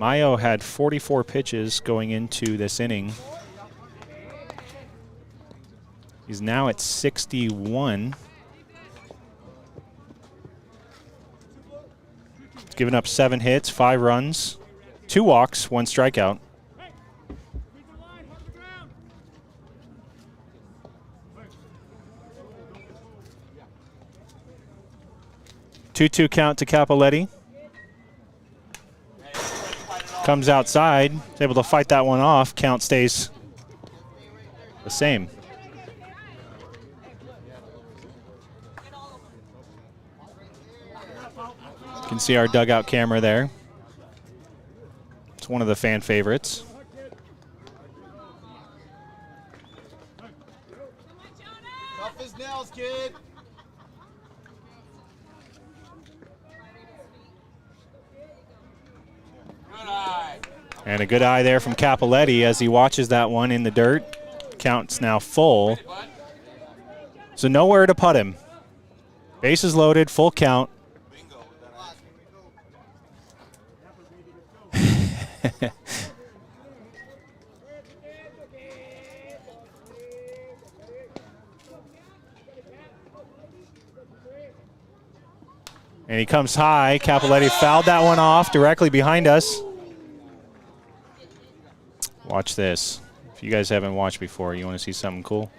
Mayo had 44 pitches going into this inning. He's now at 61. He's given up 7 hits, 5 runs, 2 walks, 1 strikeout. 2-2 count to Capoletti. Comes outside, is able to fight that one off. Count stays the same. You can see our dugout camera there. It's one of the fan favorites. Tough as nails, kid. And a good eye there from Capoletti as he watches that one in the dirt. Count's now full. So nowhere to put him. Bases loaded, full count. And he comes high. Capoletti fouled that one off directly behind us. Watch this. If you guys haven't watched before, you want to see something cool?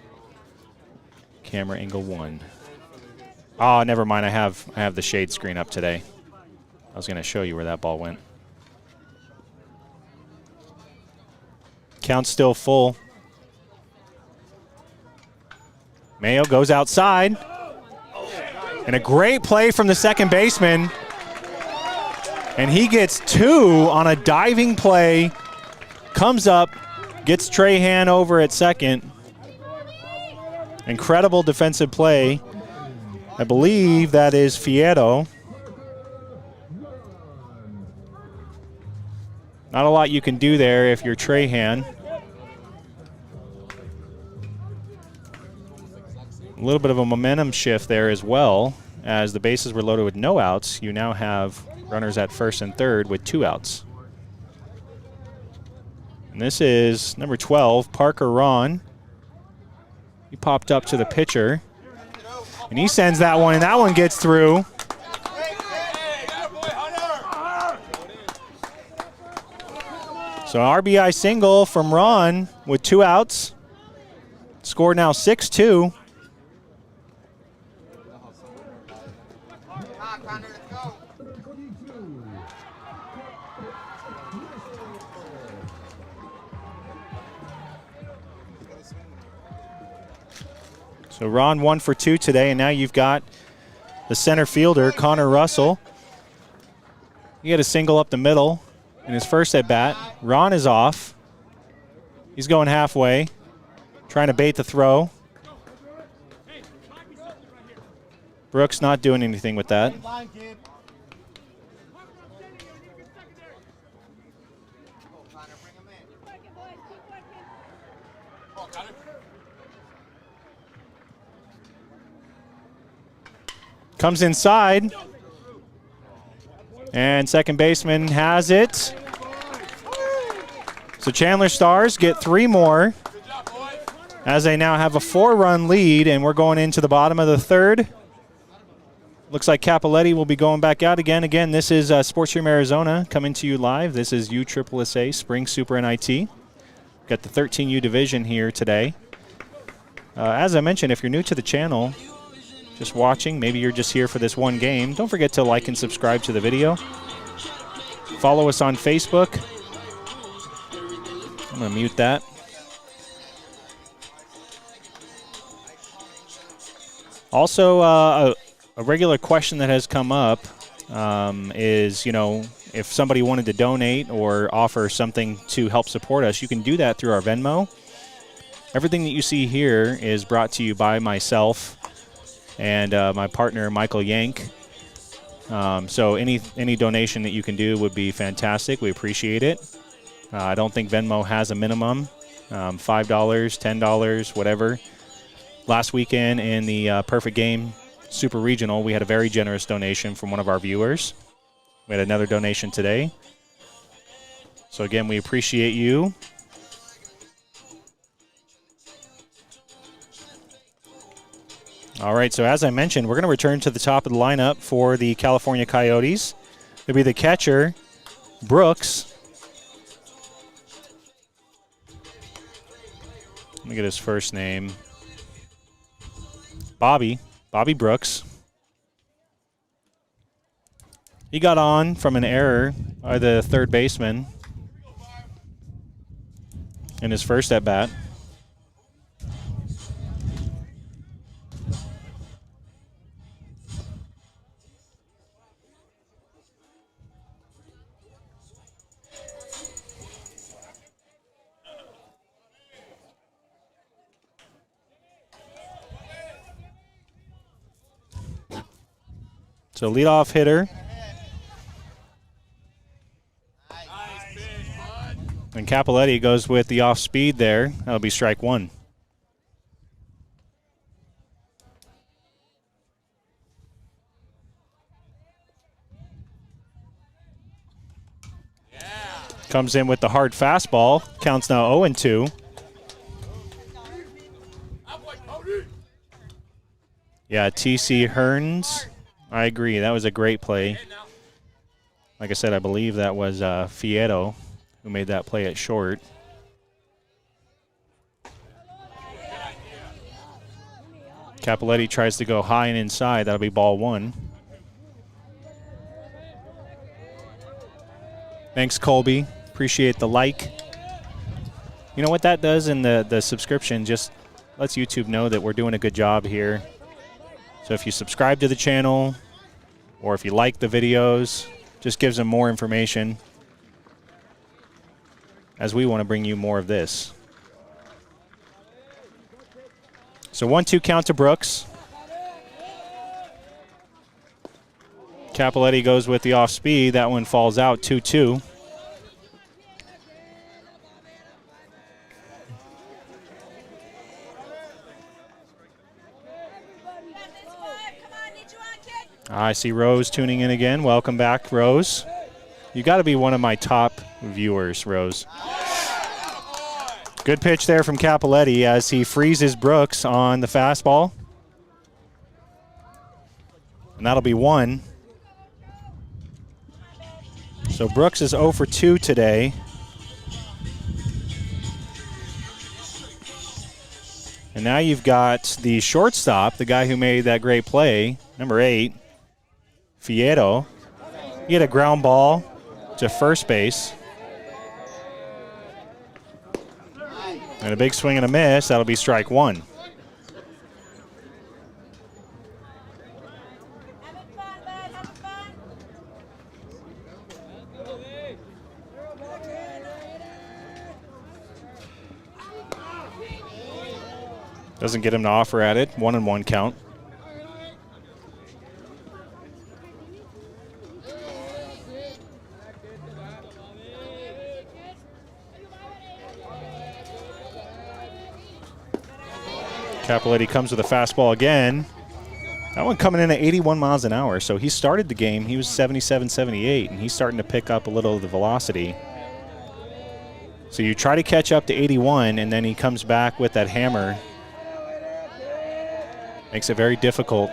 Camera angle 1. Oh, never mind. I have the shade screen up today. I was going to show you where that ball went. Count's still full. Mayo goes outside. And a great play from the second baseman. And he gets 2 on a diving play. Comes up, gets Trahan over at second. Incredible defensive play. I believe that is Fierro. Not a lot you can do there if you're Trahan. A little bit of a momentum shift there as well. As the bases were loaded with no outs, you now have runners at first and third with 2 outs. And this is number 12, Parker Ron. He popped up to the pitcher. And he sends that one, and that one gets through. So RBI single from Ron with 2 outs. Score now 6-2. So Ron 1 for 2 today, and now you've got the center fielder, Connor Russell. He had a single up the middle in his first at bat. Ron is off. He's going halfway, trying to bait the throw. Brooks not doing anything with that. Comes inside. And second baseman has it. So Chandler Stars get 3 more as they now have a 4-run lead, and we're going into the bottom of the third. Looks like Capoletti will be going back out again. Again, this is Sports Stream Arizona coming to you live. This is USSSA Spring Super NIT. Got the 13U division here today. As I mentioned, if you're new to the channel, just watching, maybe you're just here for this one game, don't forget to like and subscribe to the video. Follow us on Facebook. I'm going to mute that. Also, a regular question that has come up is, you know, if somebody wanted to donate or offer something to help support us, you can do that through our Venmo. Everything that you see here is brought to you by myself and my partner, Michael Yank. So any donation that you can do would be fantastic. We appreciate it. I don't think Venmo has a minimum, $5, $10, whatever. Last weekend in the Perfect Game Super Regional, we had a very generous donation from one of our viewers. We had another donation today. So again, we appreciate you. All right, so as I mentioned, we're going to return to the top of the lineup for the California Coyotes. It'll be the catcher, Brooks. Let me get his first name. Bobby Brooks. He got on from an error by the third baseman in his first at-bat. So leadoff hitter. And Capoletti goes with the off speed there. That'll be strike 1. Comes in with the hard fastball. Counts now 0-2. Yeah, T.C. Hearns. I agree. That was a great play. Like I said, I believe that was Fieto who made that play at short. Capoletti tries to go high and inside. That'll be ball 1. Thanks, Colby. Appreciate the like. You know what that does in the subscription? Just lets YouTube know that we're doing a good job here. So if you subscribe to the channel or if you like the videos, just gives them more information as we want to bring you more of this. So 1-2 count to Brooks. Capoletti goes with the off speed. That one falls out 2-2. I see Rose tuning in again. Welcome back, Rose. You got to be one of my top viewers, Rose. Good pitch there from Capoletti as he freezes Brooks on the fastball. And that'll be 1. So Brooks is 0 for 2 today. And now you've got the shortstop, the guy who made that great play, number 8. Fieto. He had a ground ball to first base. And a big swing and a miss. That'll be strike 1. Doesn't get him to offer at it. 1-1 count. Capoletti comes with a fastball again. That one coming in at 81 miles an hour. So he started the game, he was 77, 78, and he's starting to pick up a little of the velocity. So you try to catch up to 81, and then he comes back with that hammer. Makes it very difficult.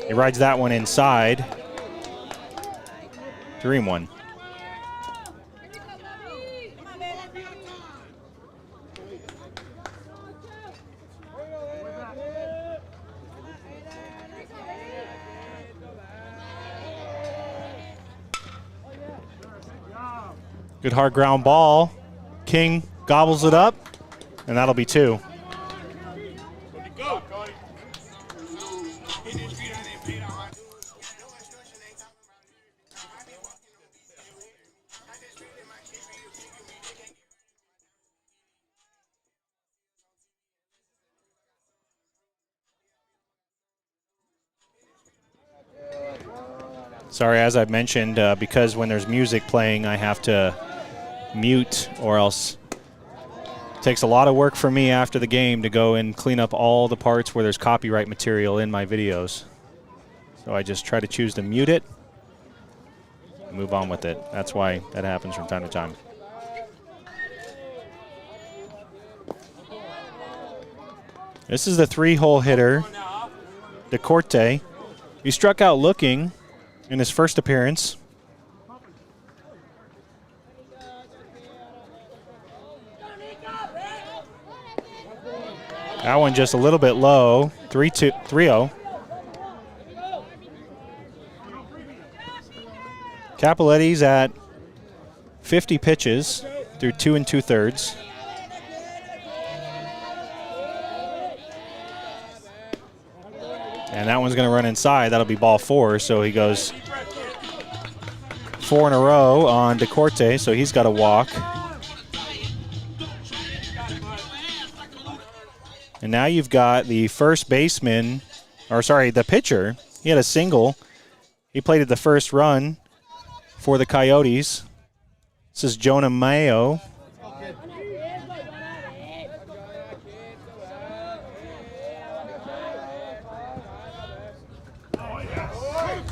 He rides that one inside. 3-1. Good hard ground ball. King gobbles it up, and that'll be 2. Sorry, as I mentioned, because when there's music playing, I have to mute, or else it takes a lot of work for me after the game to go and clean up all the parts where there's copyright material in my videos. So I just try to choose to mute it and move on with it. That's why that happens from time to time. This is the 3-hole hitter, DeCorte. He struck out looking in his first appearance. That one just a little bit low. 3-0. Capoletti's at 50 pitches through 2 2/3. And that one's going to run inside. That'll be ball 4. So he goes 4 in a row on DeCorte. So he's got to walk. And now you've got the first baseman, or sorry, the pitcher. He had a single. He played at the first run for the Coyotes. This is Jonah Mayo.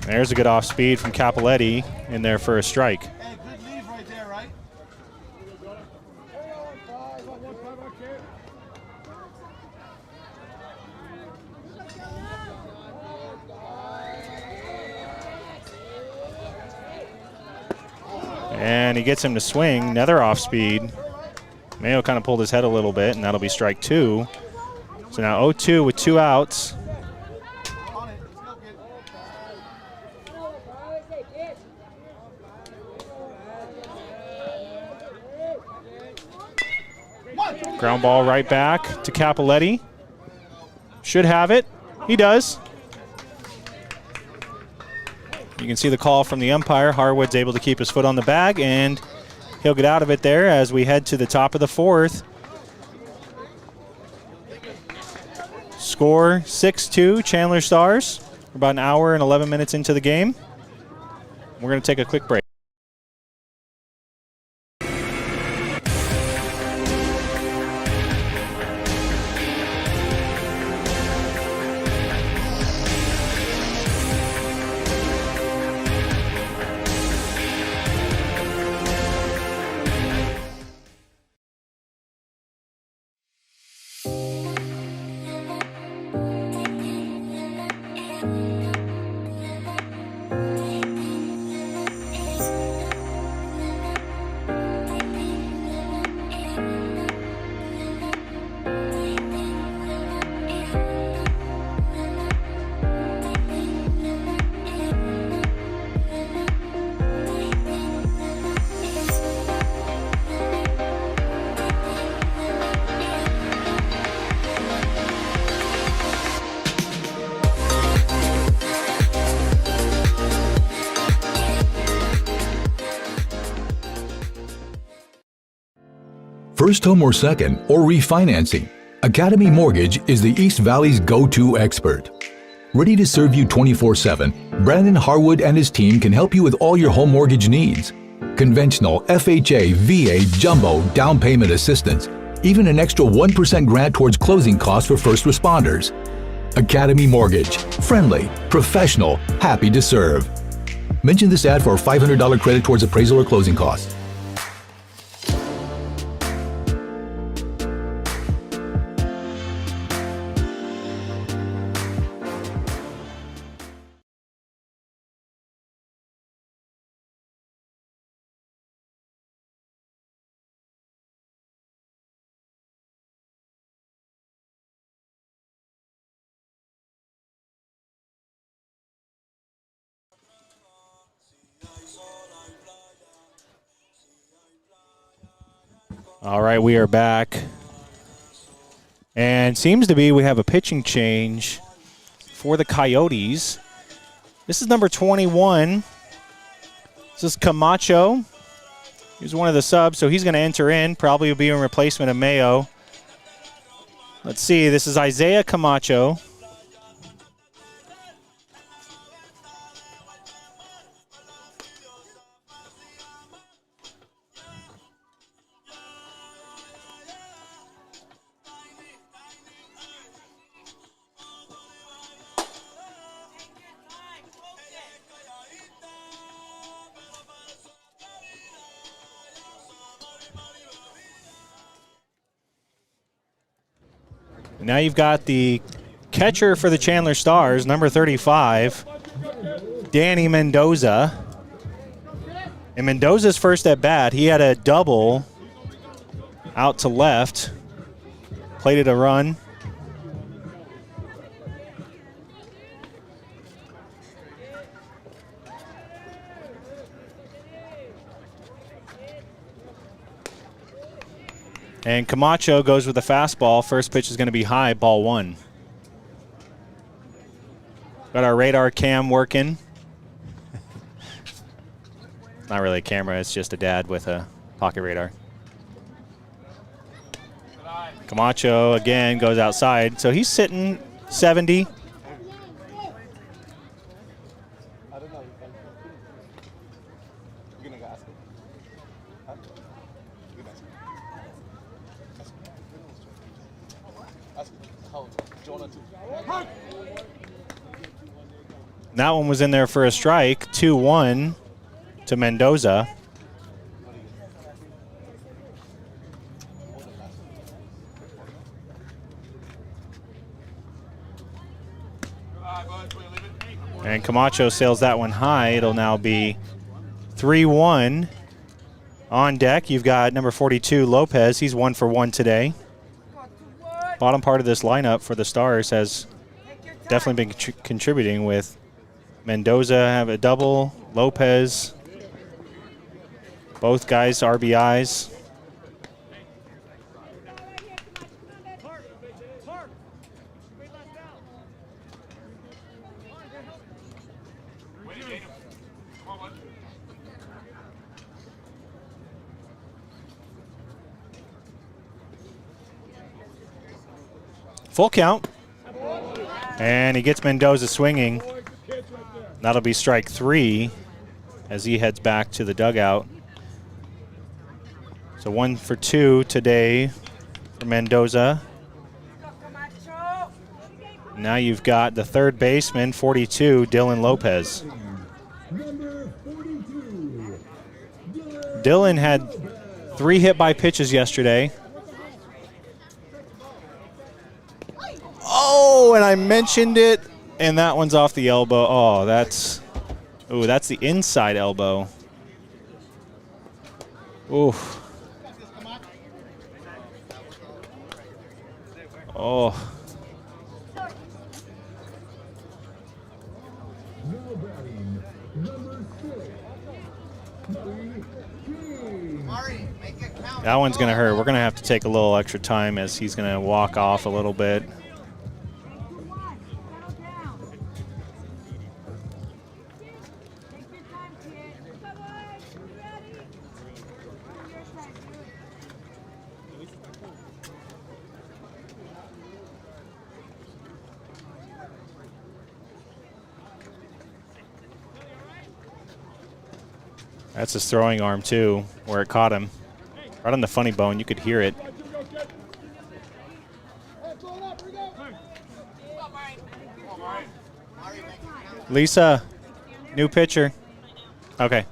There's a good off speed from Capoletti in there for a strike. Hey, good leave right there, right? And he gets him to swing. Another off speed. Mayo kind of pulled his head a little bit, and that'll be strike 2. So now 0-2 with 2 outs. Ground ball right back to Capoletti. Should have it. He does. You can see the call from the umpire. Harwood's able to keep his foot on the bag, and he'll get out of it there as we head to the top of the 4th. Score 6-2, Chandler Stars. We're about an hour and 11 minutes into the game. We're going to take a quick break. first home or second, or refinancing, Academy Mortgage is the East Valley's go-to expert. Ready to serve you 24/7, Brandon Harwood and his team can help you with all your home mortgage needs. Conventional, FHA, VA, jumbo, down payment assistance, even an extra 1% grant towards closing costs for first responders. Academy Mortgage. Friendly, professional, happy to serve. Mention this ad for a $500 credit towards appraisal or closing costs. All right, we are back. And seems to be we have a pitching change for the Coyotes. This is number 21. This is Camacho. He's one of the subs, so he's going to enter in. Probably will be in replacement of Mayo. Let's see, this is Isaiah Camacho. Now you've got the catcher for the Chandler Stars, number 35, Danny Mendoza. And Mendoza's first at bat, he had a double out to left, plated a run. And Camacho goes with the fastball. First pitch is going to be high, ball one. Got our radar cam working. Not really a camera, it's just a dad with a pocket radar. Camacho again goes outside. So he's sitting 70. That one was in there for a strike, 2-1 to Mendoza. And Camacho sails that one high. It'll now be 3-1. On deck, you've got number 42, Lopez. He's 1 for 1 today. Bottom part of this lineup for the Stars has definitely been contributing with Mendoza have a double, Lopez, both guys RBIs. Full count. And he gets Mendoza swinging. That'll be strike 3 as he heads back to the dugout. So 1 for 2 today for Mendoza. Now you've got the third baseman, 42, Dylan Lopez. Dylan had 3 hit by pitches yesterday. Oh, and I mentioned it. And that one's off the elbow. Oh, that's the inside elbow. Ooh. Oh. That one's going to hurt. We're going to have to take a little extra time as he's going to walk off a little bit. That's his throwing arm, too, where it caught him. Right on the funny bone. You could hear it. Lisa, new pitcher. Okay.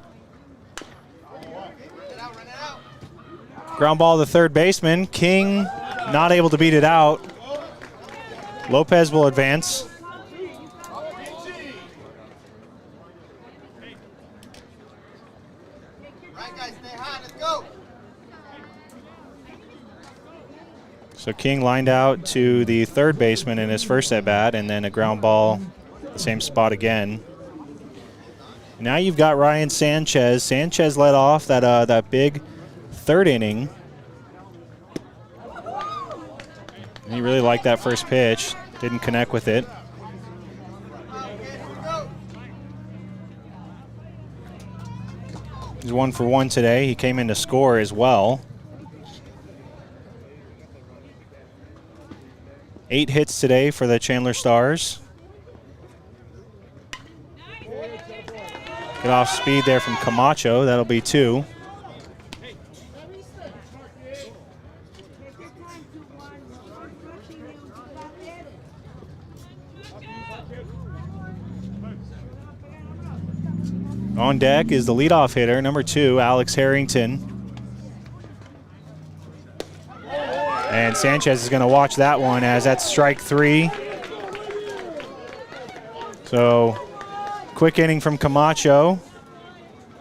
Ground ball to third baseman. King not able to beat it out. Lopez will advance. So King lined out to the third baseman in his first at-bat, and then a ground ball, the same spot again. Now you've got Ryan Sanchez. Sanchez led off that big third inning. And he really liked that first pitch. Didn't connect with it. He's 1 for 1 today. He came in to score as well. 8 hits today for the Chandler Stars. Get off speed there from Camacho. That'll be 2. On deck is the leadoff hitter, number 2, Alex Harrington. And Sanchez is going to watch that one as that's strike 3. So, quick inning from Camacho.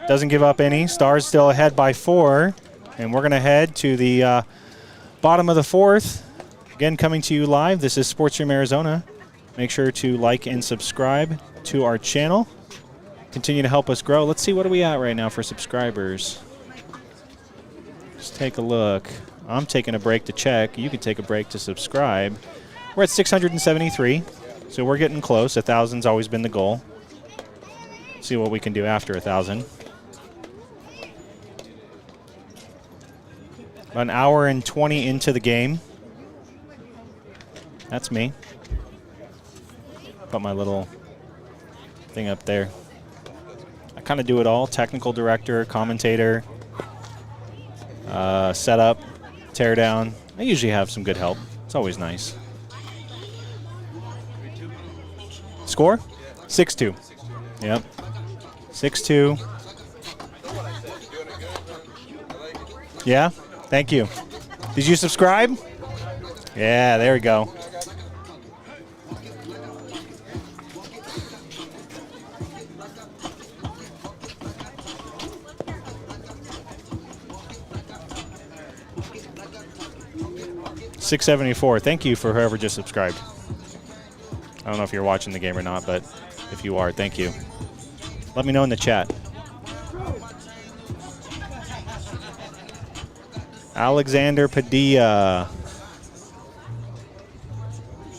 Doesn't give up any. Stars still ahead by 4. And we're going to head to the bottom of the 4th. Again, coming to you live. This is Sportsroom Arizona. Make sure to like and subscribe to our channel. Continue to help us grow. Let's see, what are we at right now for subscribers? Just take a look. I'm taking a break to check. You can take a break to subscribe. We're at 673, so we're getting close. 1,000's always been the goal. See what we can do after 1,000. About an hour and 20 into the game. That's me. Put my little thing up there. I kind of do it all. Technical director, commentator, setup, tear down. I usually have some good help. It's always nice. Score? 6-2. Yep. 6-2. Yeah? Thank you. Did you subscribe? Yeah, there we go. $6.74. Thank you for whoever just subscribed. I don't know if you're watching the game or not, but if you are, thank you. Let me know in the chat. Alexander Padilla.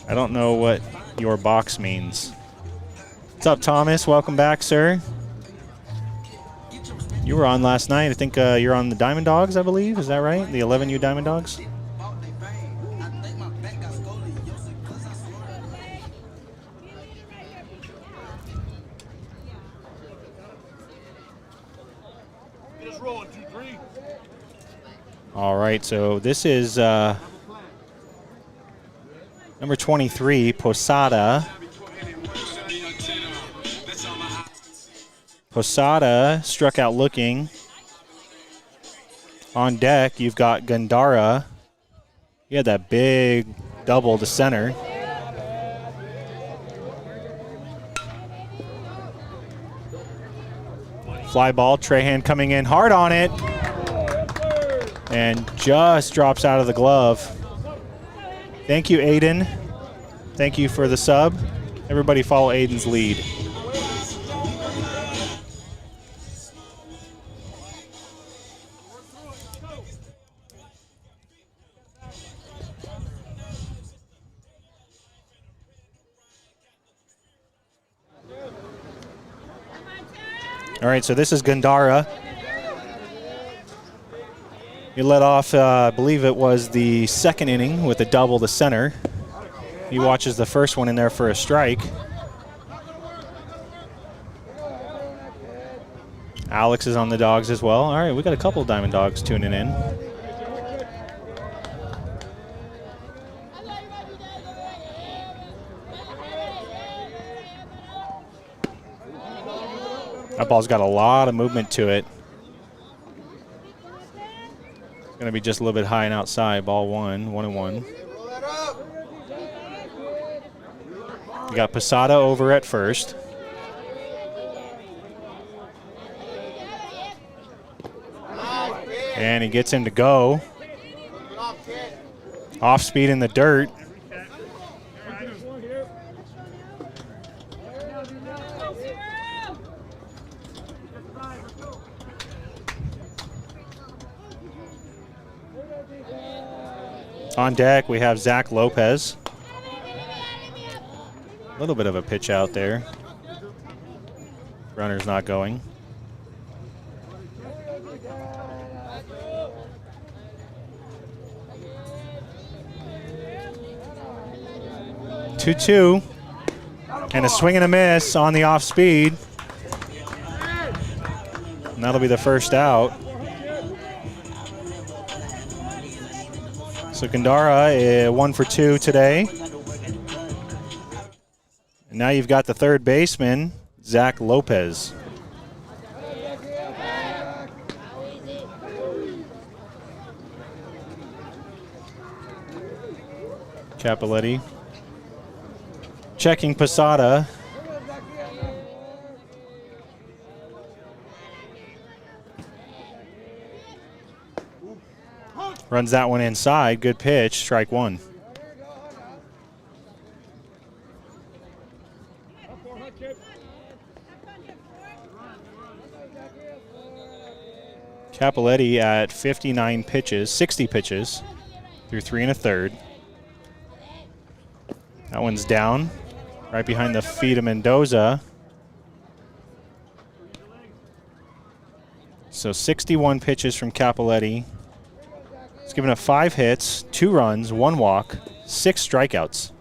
I don't know what your box means. What's up, Thomas? Welcome back, sir. You were on last night. I think you're on the Diamond Dogs, I believe. Is that right? The 11U Diamond Dogs? All right, so this is number 23, Posada. Posada struck out looking. On deck, you've got Gandara. He had that big double to center. Fly ball, Trahan coming in hard on it. And just drops out of the glove. Thank you, Aiden. Thank you for the sub. Everybody follow Aiden's lead. All right, so this is Gandara. He led off, I believe it was the second inning with a double to center. He watches the first one in there for a strike. Alex is on the dogs as well. All right, we got a couple Diamond Dogs tuning in. That ball's got a lot of movement to it. It's going to be just a little bit high and outside. Ball 1-1. You got Posada over at first. And he gets him to go. Off speed in the dirt. On deck, we have Zach Lopez. A little bit of a pitch out there. Runner's not going. Two, and a swing and a miss on the off speed. And that'll be the first out. So Gandara 1 for 2 today. And now you've got the third baseman, Zach Lopez. Capoletti checking Posada. Runs that one inside. Good pitch. Strike one. Capoletti at 59 pitches, 60 pitches through 3 1/3. That one's down, right behind the feet of Mendoza. So 61 pitches from Capoletti. He's given up 5 hits, 2 runs, 1 walk, 6 strikeouts.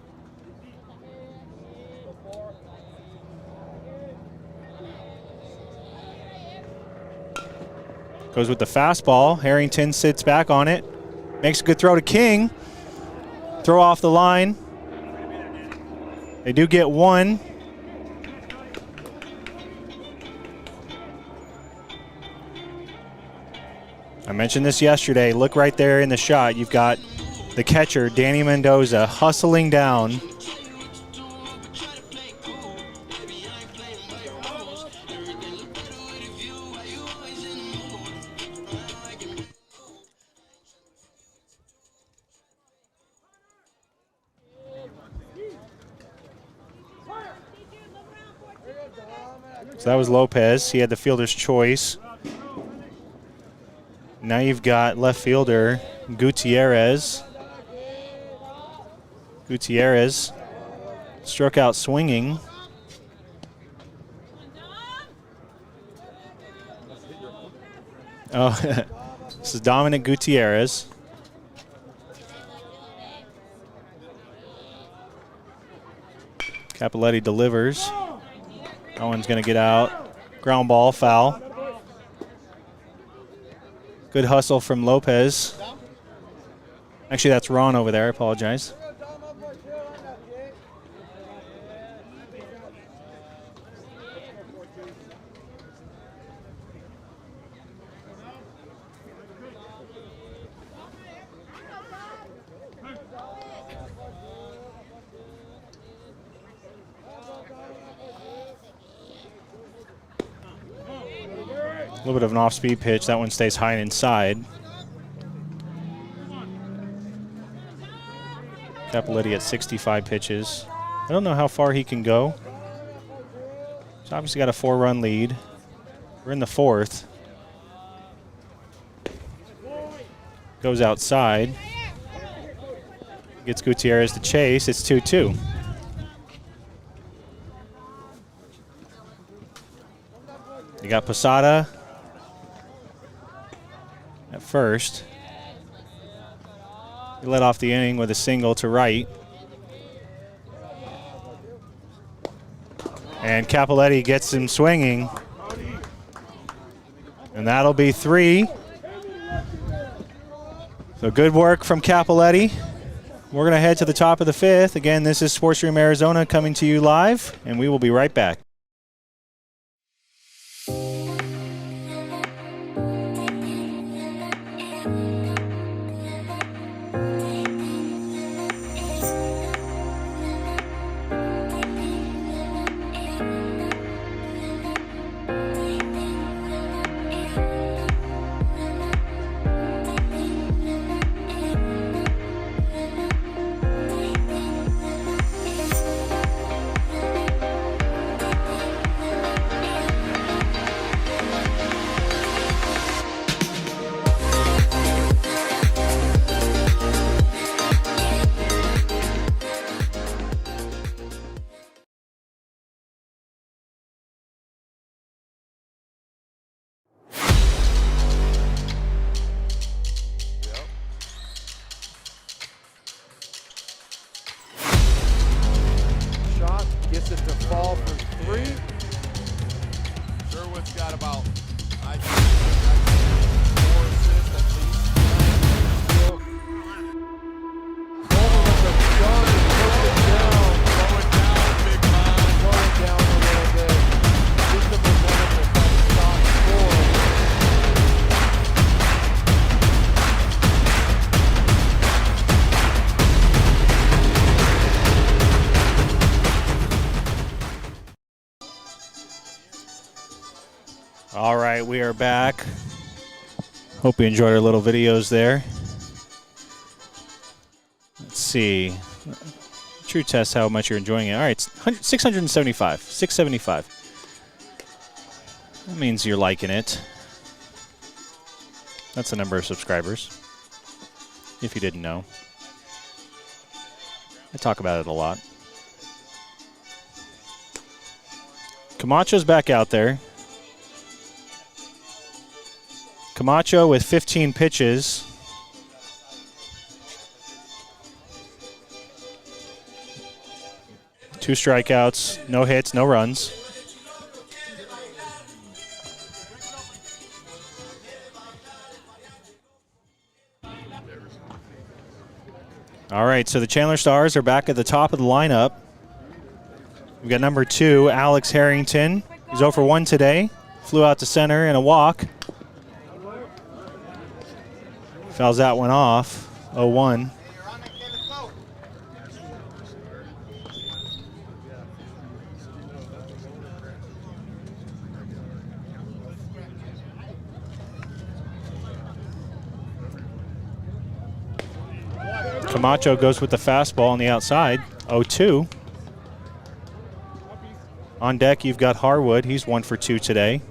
Goes with the fastball. Harrington sits back on it. Makes a good throw to King. Throw off the line. They do get 1. I mentioned this yesterday. Look right there in the shot. You've got the catcher, Danny Mendoza, hustling down. So that was Lopez. He had the fielder's choice. Now you've got left fielder Gutierrez. Gutierrez struck out swinging. Oh, this is Dominic Gutierrez. Capoletti delivers. That one's going to get out. Ground ball, foul. Good hustle from Lopez. Actually, that's Ron over there. I apologize. A little bit of an off-speed pitch. That one stays high and inside. Capoletti at 65 pitches. I don't know how far he can go. He's obviously got a 4-run lead. We're in the 4th. Goes outside. Gets Gutierrez to chase. It's 2-2. You got Posada at first. He led off the inning with a single to right. And Capoletti gets him swinging. And that'll be 3. So good work from Capoletti. We're going to head to the top of the 5th. Again, this is Sports Room Arizona coming to you live, and we will be right back. Shot gets it to fall for 3. Sherwood's got about, I think, 4 assists at least. Over with the shot and push it down. Throw it down, big man. Slow it down a little bit. Just the momentum will kind of stop score. All right, we are back. Hope you enjoyed our little videos there. Let's see. True test how much you're enjoying it. All right, it's 675. 675. That means you're liking it. That's the number of subscribers, if you didn't know. I talk about it a lot. Camacho's back out there. Camacho with 15 pitches. Two strikeouts, no hits, no runs. All right, so the Chandler Stars are back at the top of the lineup. We've got number 2, Alex Harrington. He's 0 for 1 today. Flew out to center in a walk. Fouls that one off, 0-1. Camacho goes with the fastball on the outside, 0-2. On deck, you've got Harwood. He's 1 for 2 today.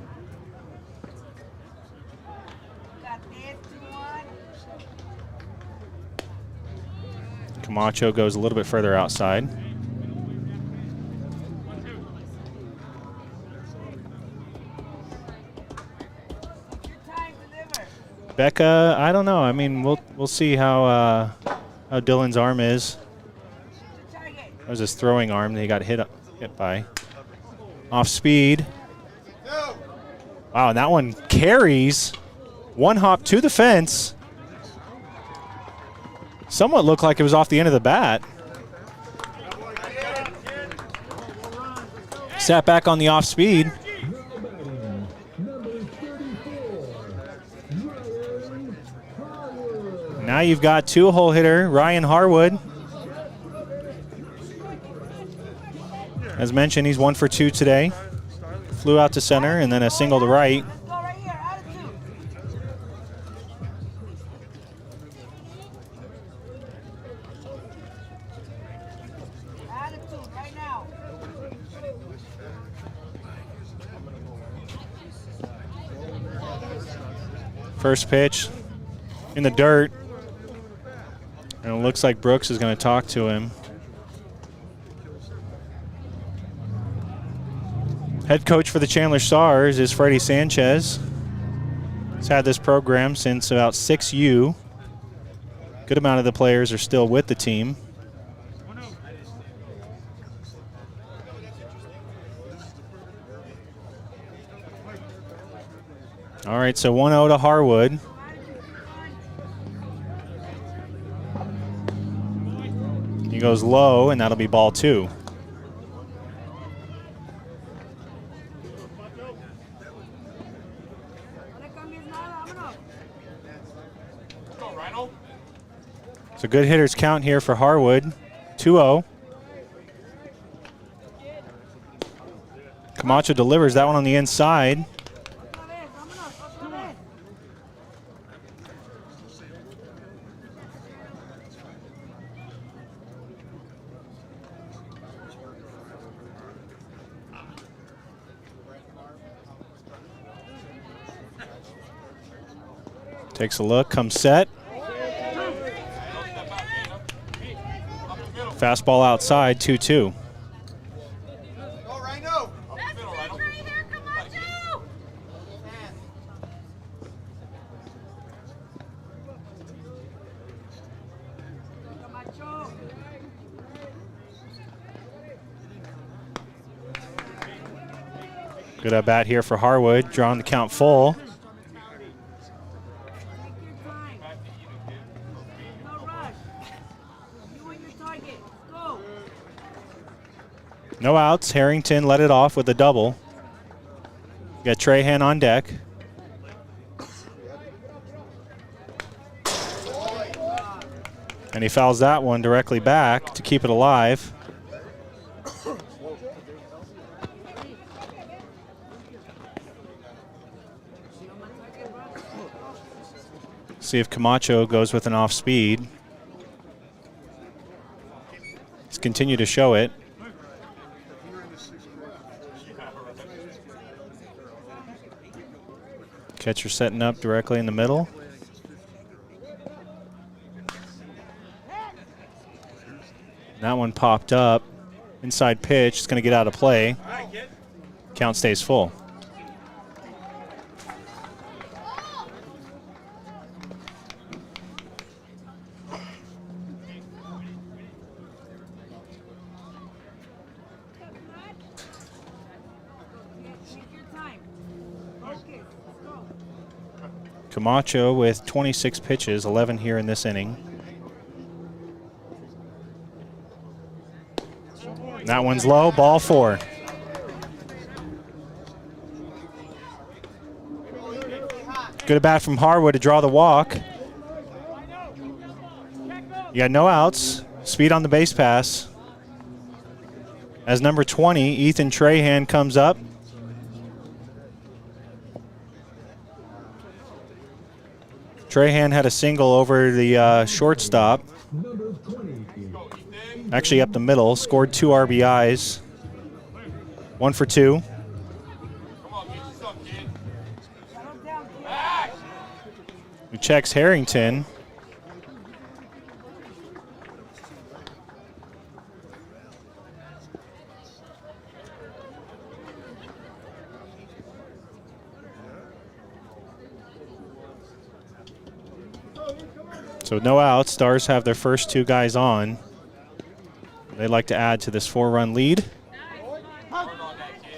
Camacho goes a little bit further outside. Becca, I don't know. I mean, we'll see how Dylan's arm is. That was his throwing arm that he got hit by. Off speed. Wow, and that one carries. One hop to the fence. Somewhat looked like it was off the end of the bat. Sat back on the off speed. Now you've got 2-hole hitter Ryan Harwood. As mentioned, he's 1 for 2 today. Flew out to center and then a single to right. First pitch in the dirt. And it looks like Brooks is going to talk to him. Head coach for the Chandler Stars is Freddie Sanchez. He's had this program since about 6U. Good amount of the players are still with the team. All right, so 1-0 to Harwood. He goes low, and that'll be ball 2. So good hitters count here for Harwood. 2-0. Camacho delivers that one on the inside. Takes a look, comes set. Fastball outside, 2-2. Good at bat here for Harwood, drawing the count full. No outs. Harrington let it off with a double. Got Trahan on deck. And he fouls that one directly back to keep it alive. See if Camacho goes with an off speed. He's continued to show it. Catcher setting up directly in the middle. That one popped up. Inside pitch, it's going to get out of play. Count stays full. Camacho with 26 pitches, 11 here in this inning. That one's low, ball 4. Good at bat from Harwood to draw the walk. You got no outs, speed on the base pass. As number 20, Ethan Trahan comes up. Trahan had a single over the shortstop. Actually up the middle, scored 2 RBIs. 1 for 2. He checks Harrington. So no outs. Stars have their first 2 guys on. They'd like to add to this 4-run lead.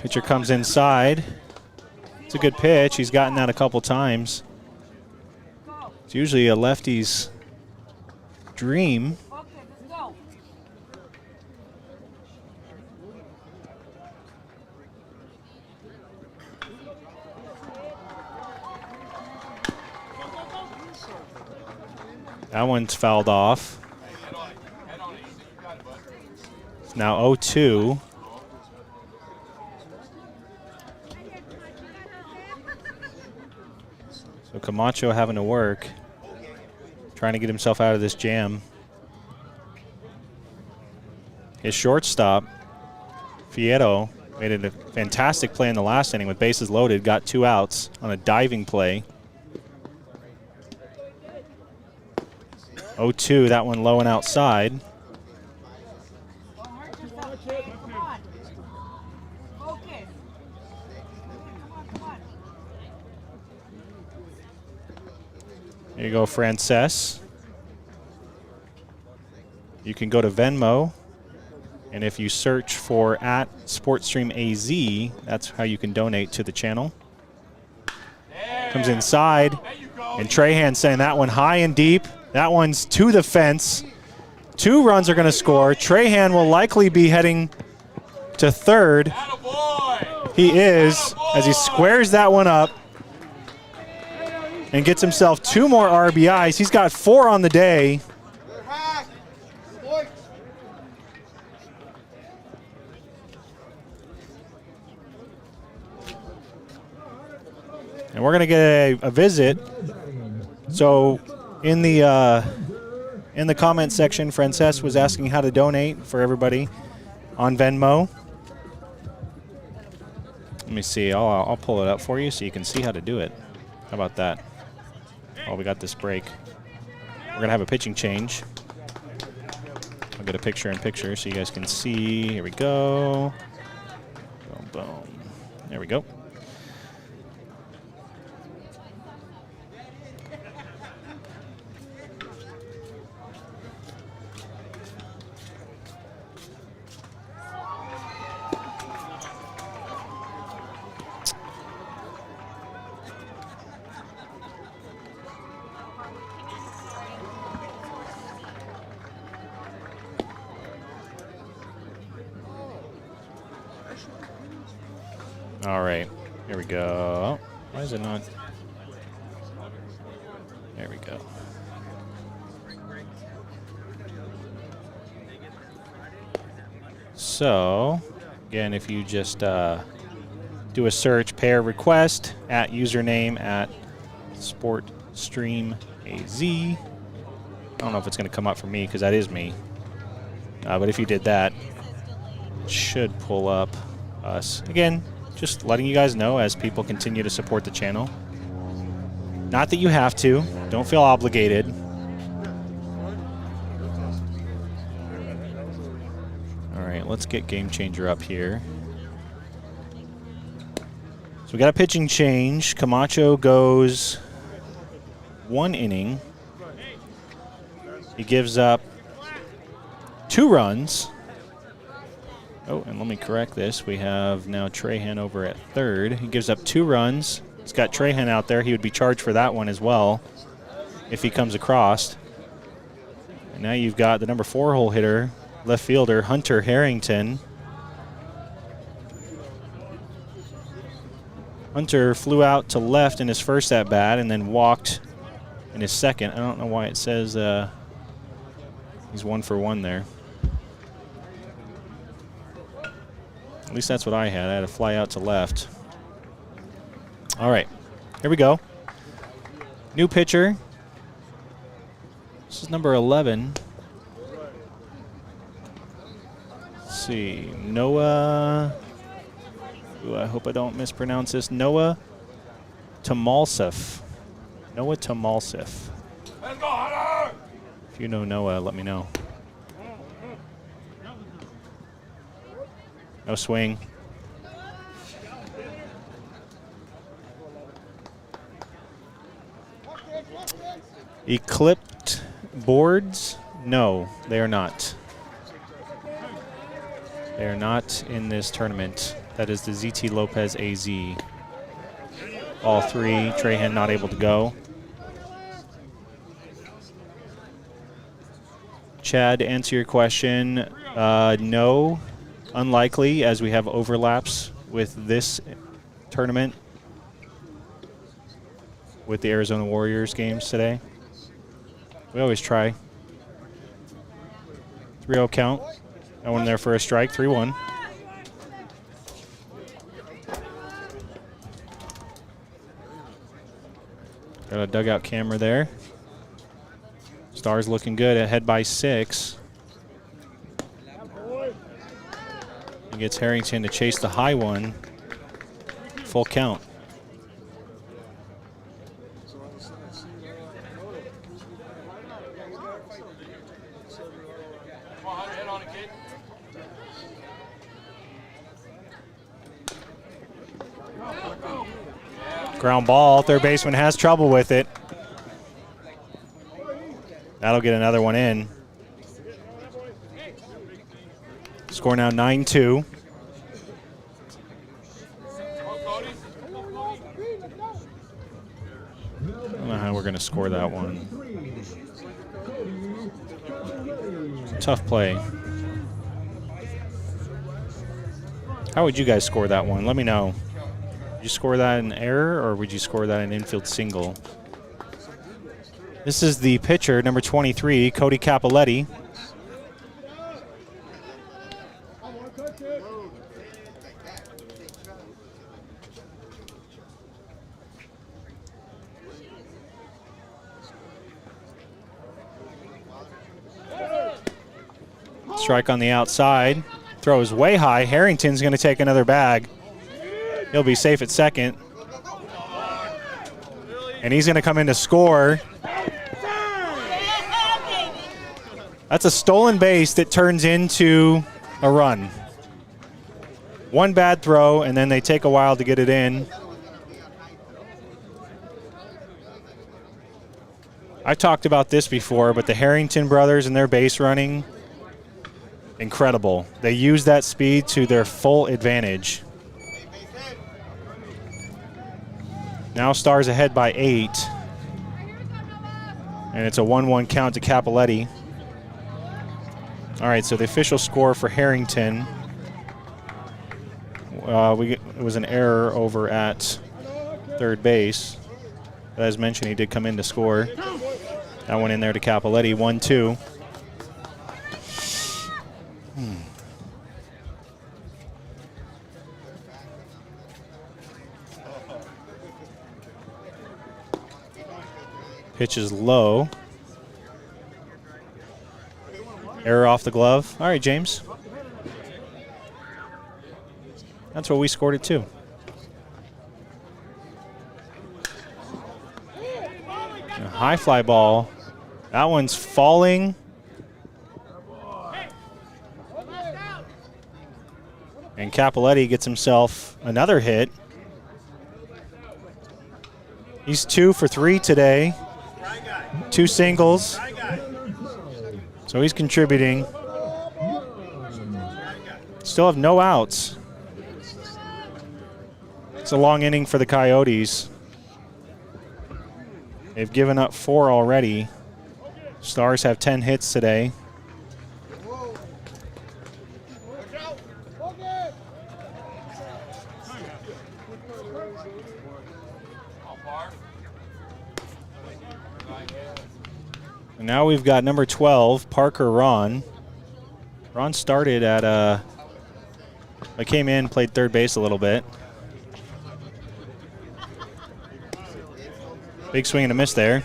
Pitcher comes inside. It's a good pitch. He's gotten that a couple times. It's usually a lefty's dream. That one's fouled off. It's now 0-2. So Camacho having to work, trying to get himself out of this jam. His shortstop, Fierro, made it a fantastic play in the last inning with bases loaded, got 2 outs on a diving play. 0-2, that one low and outside. There you go, Frances. You can go to Venmo, and if you search for @SportsstreamAZ, that's how you can donate to the channel. There Comes inside, and Trahan sending that one high and deep. That one's to the fence. 2 runs are going to score. Trahan will likely be heading to third. He is, as he squares that one up and gets himself 2 more RBIs. He's got 4 on the day. And we're going to get a visit. So in the comment section, Frances was asking how to donate for everybody on Venmo. Let me see. I'll pull it up for you so you can see how to do it. How about that? Oh, we got this break. We're going to have a pitching change. I'll get a picture-in-picture so you guys can see. Here we go. Boom, boom. There we go. All right, here we go. Why is it not? There we go. So, again, if you just do a search, pair request at username at SportStreamAZ. I don't know if it's going to come up for me because that is me. But if you did that, it should pull up us. Again, just letting you guys know as people continue to support the channel. Not that you have to. Don't feel obligated. All right, let's get Game Changer up here. So we got a pitching change. Camacho goes 1 inning. He gives up 2 runs. Oh, and let me correct this. We have now Trahan over at third. He gives up 2 runs. He's got Trahan out there. He would be charged for that one as well if he comes across. And now you've got the number 4 hole hitter, left fielder Hunter Harrington. Hunter flew out to left in his first at bat and then walked in his second. I don't know why it says he's 1 for 1 there. At least that's what I had. I had to fly out to left. All right, here we go. New pitcher. This is number 11. Let's see, Noah. Ooh, I hope I don't mispronounce this. Noah Tamalsif. Noah Tamalsif. If you know Noah, let me know. No swing. Eclipsed boards? No, they are not. They are not in this tournament. That is the ZT Lopez AZ. All 3, Trahan not able to go. Chad, to answer your question, no. Unlikely, as we have overlaps with this tournament with the Arizona Warriors games today. We always try. 3-0 count. That one there for a strike, 3-1. Got a dugout camera there. Stars looking good, ahead by 6. Gets Harrington to chase the high one. Full count. Ground ball. Third baseman has trouble with it. That'll get another one in. Score now 9-2. going to score that one. Tough play. How would you guys score that one? Let me know. Would you score that in error, or would you score that in infield single? This is the pitcher, number 23, Cody Capoletti. Strike on the outside. Throw is way high. Harrington's going to take another bag. He'll be safe at second. And he's going to come in to score. That's a stolen base that turns into a run. One bad throw, and then they take a while to get it in. I've talked about this before, but the Harrington brothers and their base running, incredible. They use that speed to their full advantage. Now Stars ahead by 8. And it's a 1-1 count to Capoletti. All right, so the official score for Harrington, it was an error over at third base. But as mentioned, he did come in to score. That one in there to Capoletti, 1-2. Pitch is low. Error off the glove. All right, James. That's what we scored it too. A high fly ball. That one's falling. And Capoletti gets himself another hit. He's 2 for 3 today. 2 singles. So he's contributing. Still have no outs. It's a long inning for the Coyotes. They've given up 4 already. Stars have 10 hits today. And now we've got number 12, Parker Ron. Ron started at, I came in, played third base a little bit. Big swing and a miss there.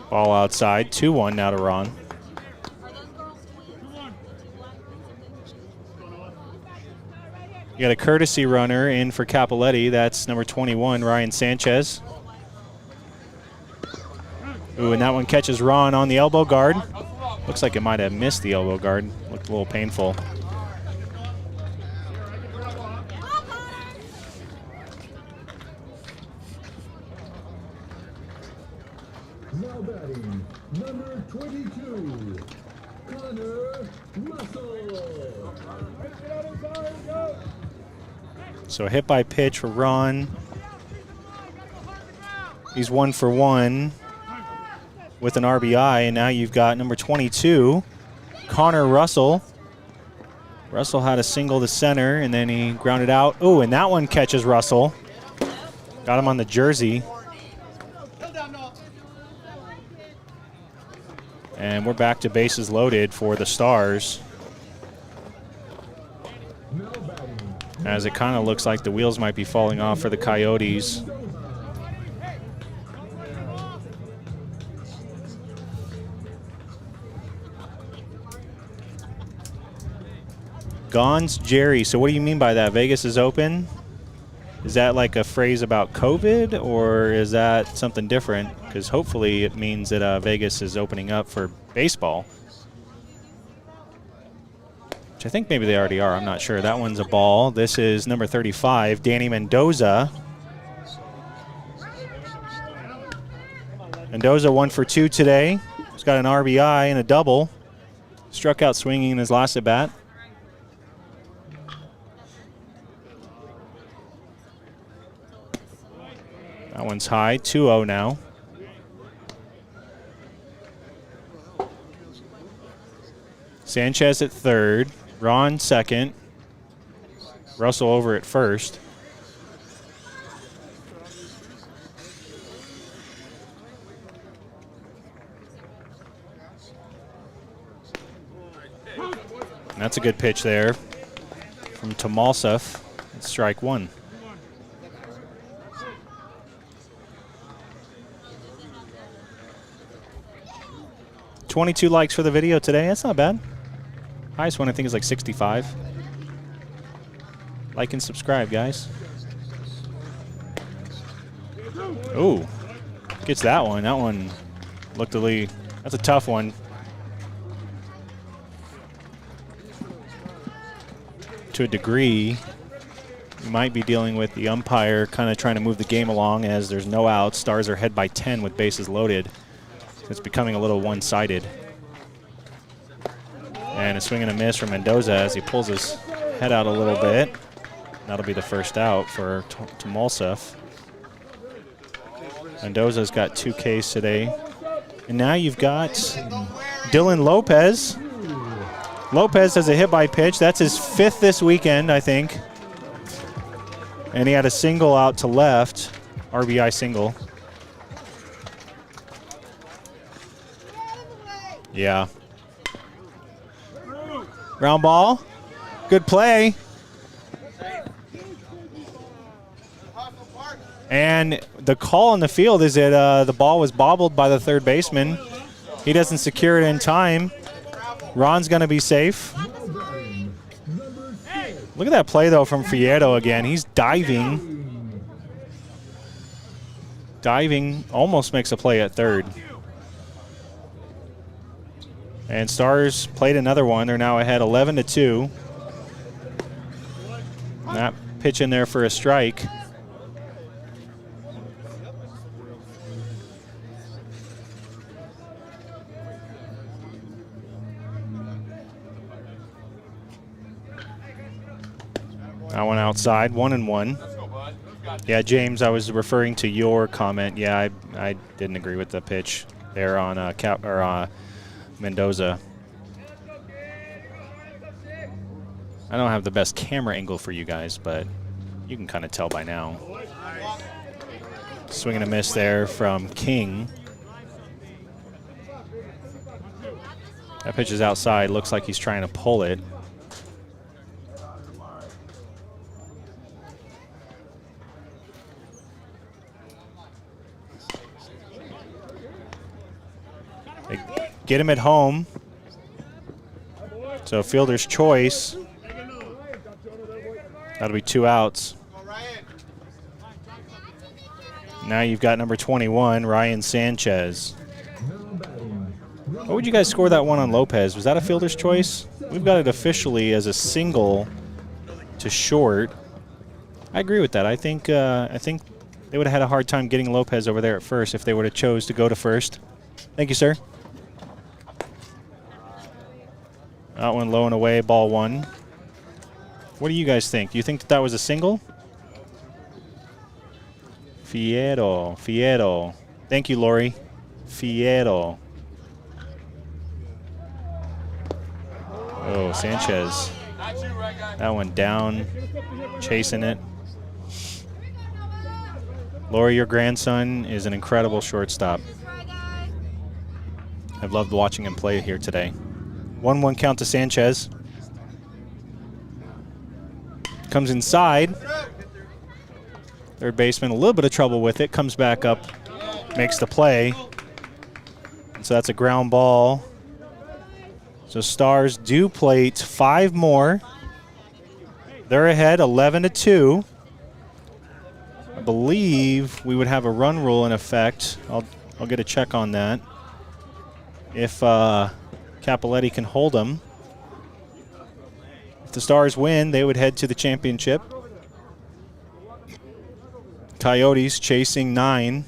Ball outside, 2-1 now to Ron. You got a courtesy runner in for Capoletti. That's number 21, Ryan Sanchez. Ooh, and that one catches Ron on the elbow guard. Looks like it might have missed the elbow guard. Looked a little painful. Now batting, number 22, Connor Russell. So a hit by pitch for Ron. He's 1 for 1 with an RBI, and now you've got number 22, Connor Russell. Russell had a single to center, and then he grounded out. Ooh, and that one catches Russell. Got him on the jersey. And we're back to bases loaded for the Stars. As it kind of looks like the wheels might be falling off for the Coyotes. Gone's Jerry. So what do you mean by that? Vegas is open? Is that like a phrase about COVID, or is that something different? Because hopefully it means that Vegas is opening up for baseball. Which I think maybe they already are. I'm not sure. That one's a ball. This is number 35, Danny Mendoza. Mendoza 1 for 2 today. He's got an RBI and a double. Struck out swinging in his last at bat. That one's high, 2-0 now. Sanchez at third, Ron second, Russell over at first. And that's a good pitch there from Tomalsef. It's strike one. $22 likes for the video today. That's not bad. Highest one I think is like 65. Like and subscribe, guys. Ooh, gets that one. That one looked to lead. That's a tough one. To a degree, you might be dealing with the umpire kind of trying to move the game along as there's no outs. Stars are ahead by 10 with bases loaded. It's becoming a little one-sided. And a swing and a miss from Mendoza as he pulls his head out a little bit. That'll be the first out for Tomalsef. Mendoza's got 2 Ks today. And now you've got Dylan Lopez. Lopez has a hit by pitch. That's his 5th this weekend, I think. And he had a single out to left, RBI single. Yeah. Ground ball. Good play. And the call on the field is that the ball was bobbled by the third baseman. He doesn't secure it in time. Ron's going to be safe. Look at that play, though, from Fierro again. He's diving. Diving, almost makes a play at third. And Stars played another one. They're now ahead 11-2. That pitch in there for a strike. That one outside, 1-1. Yeah, James, I was referring to your comment. Yeah, I didn't agree with the pitch there on Mendoza. I don't have the best camera angle for you guys, but you can kind of tell by now. Swing and a miss there from King. That pitch is outside. Looks like he's trying to pull it. They get him at home. So fielder's choice. That'll be 2 outs. Now you've got number 21, Ryan Sanchez. What would you guys score that one on Lopez? Was that a fielder's choice? We've got it officially as a single to short. I agree with that. I think they would have had a hard time getting Lopez over there at first if they would have chose to go to first. Thank you, sir. That one low and away, ball 1. What do you guys think? Do you think that was a single? Fierro. Thank you, Lori. Fierro. Oh, Sanchez. That one down, chasing it. Lori, your grandson is an incredible shortstop. I've loved watching him play here today. 1-1 count to Sanchez. Comes inside. Third baseman, a little bit of trouble with it. Comes back up, makes the play. And so that's a ground ball. So Stars do plate 5 more. They're ahead 11-2. I believe we would have a run rule in effect. I'll get a check on that. If Capoletti can hold them. If the Stars win, they would head to the championship. Coyotes chasing 9.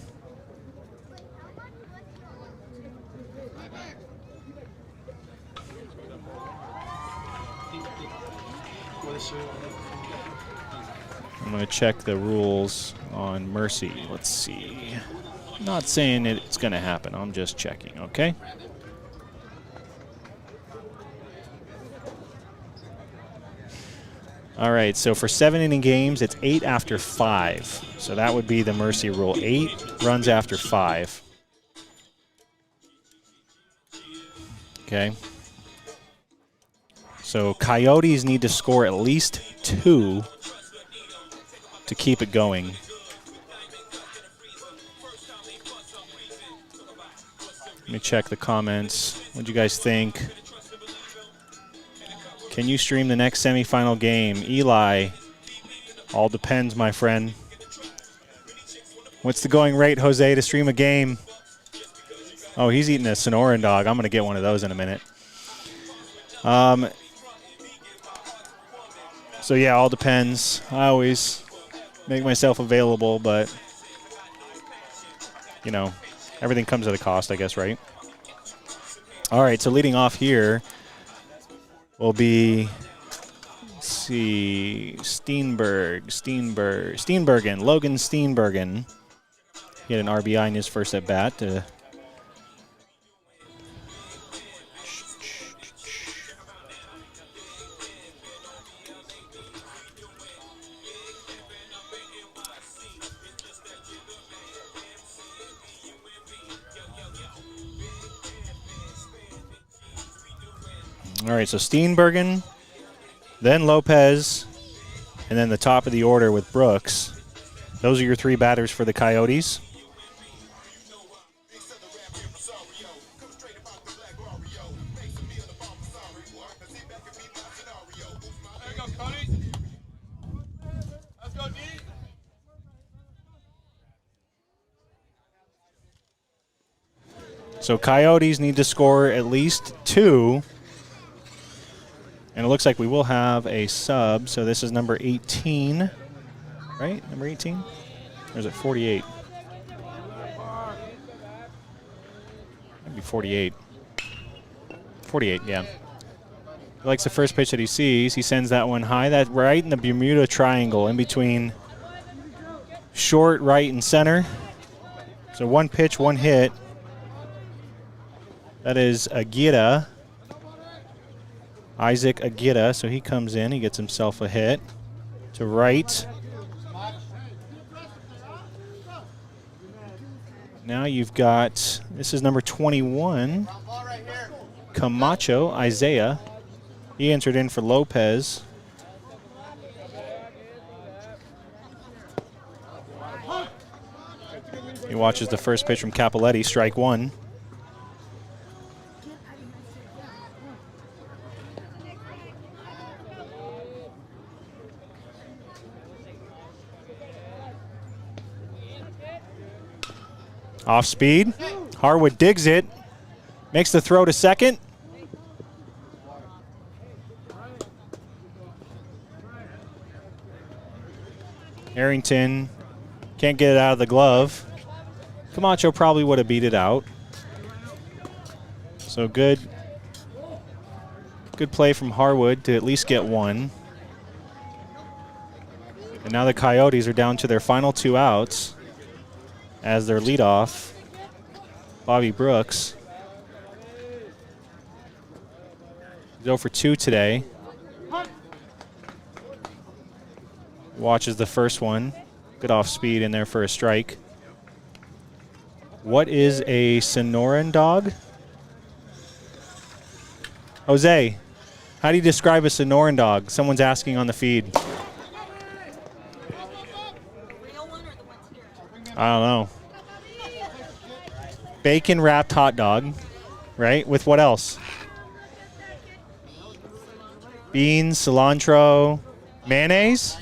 I'm going to check the rules on Mercy. Let's see. Not saying it's going to happen. I'm just checking, okay? All right, so for 7-inning games, it's 8 after 5. So that would be the Mercy rule. 8 runs after 5. Okay. So Coyotes need to score at least 2 to keep it going. Let me check the comments. What do you guys think? Can you stream the next semifinal game? Eli, all depends, my friend. What's the going rate, Jose, to stream a game? Oh, he's eating a Sonoran dog. I'm going to get one of those in a minute. So, yeah, all depends. I always make myself available, but, you know, everything comes at a cost, I guess, right? All right, so leading off here will be, let's see, Steenbergen, Logan Steenbergen. He had an RBI in his first at bat. All right, so Steenbergen, then Lopez, and then the top of the order with Brooks. Those are your 3 batters for the Coyotes. There you go, Cody. Let's go, D. So Coyotes need to score at least 2. And it looks like we will have a sub. So this is number 18, right? Number 18? Or is it 48? Maybe 48. 48, yeah. He likes the first pitch that he sees. He sends that one high. That right in the Bermuda Triangle in between short, right, and center. So 1 pitch, 1 hit. That is Aguirre. Isaac Aguirre, so he comes in, he gets himself a hit to right. Now you've got, this is number 21, Camacho, Isaiah. He entered in for Lopez. He watches the first pitch from Capoletti, strike 1. Off speed. Harwood digs it. Makes the throw to second. Harrington can't get it out of the glove. Camacho probably would have beat it out. So good play from Harwood to at least get 1. And now the Coyotes are down to their final 2 outs as their leadoff, Bobby Brooks. He's 0 for 2 today. Watches the first one. Good off speed in there for a strike. What is a Sonoran dog? Jose, how do you describe a Sonoran dog? Someone's asking on the feed. Real one or the ones here? I don't know. Bacon wrapped hot dog, right? With what else? Beans, cilantro, mayonnaise,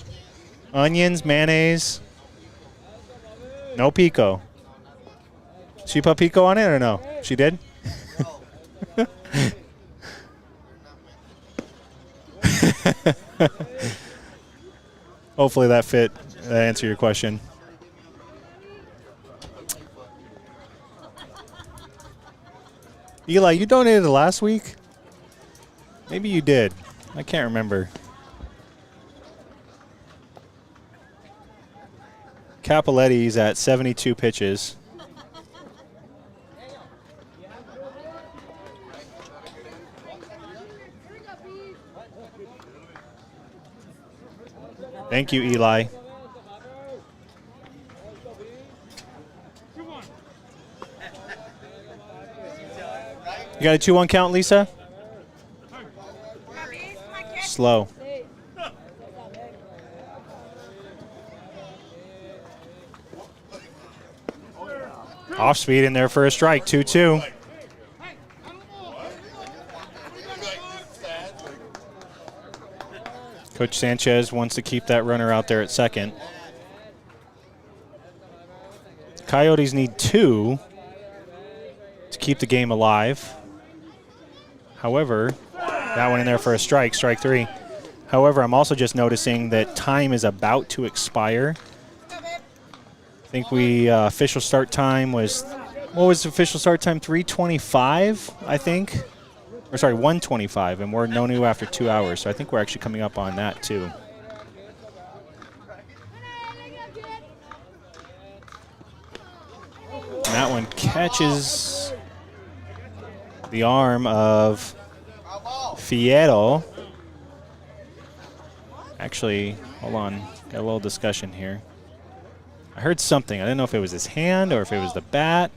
onions, mayonnaise. No pico. She put pico on it or no? She did? Hopefully that answered your question. Eli, you donated last week? Maybe you did. I can't remember. Capoletti's at 72 pitches. Thank you, Eli. You got a 2-1 count, Lisa? Slow. Off speed in there for a strike, 2-2. Coach Sanchez wants to keep that runner out there at second. Coyotes need 2 to keep the game alive. However, that one in there for a strike, strike 3. However, I'm also just noticing that time is about to expire. I think we official start time was, what was the official start time? 3:25, I think. Or sorry, 1:25, and we're no new after 2 hours. So I think we're actually coming up on that too. And that one catches the arm of Fierro. Actually, hold on, got a little discussion here. I heard something. I didn't know if it was his hand or if it was the bat.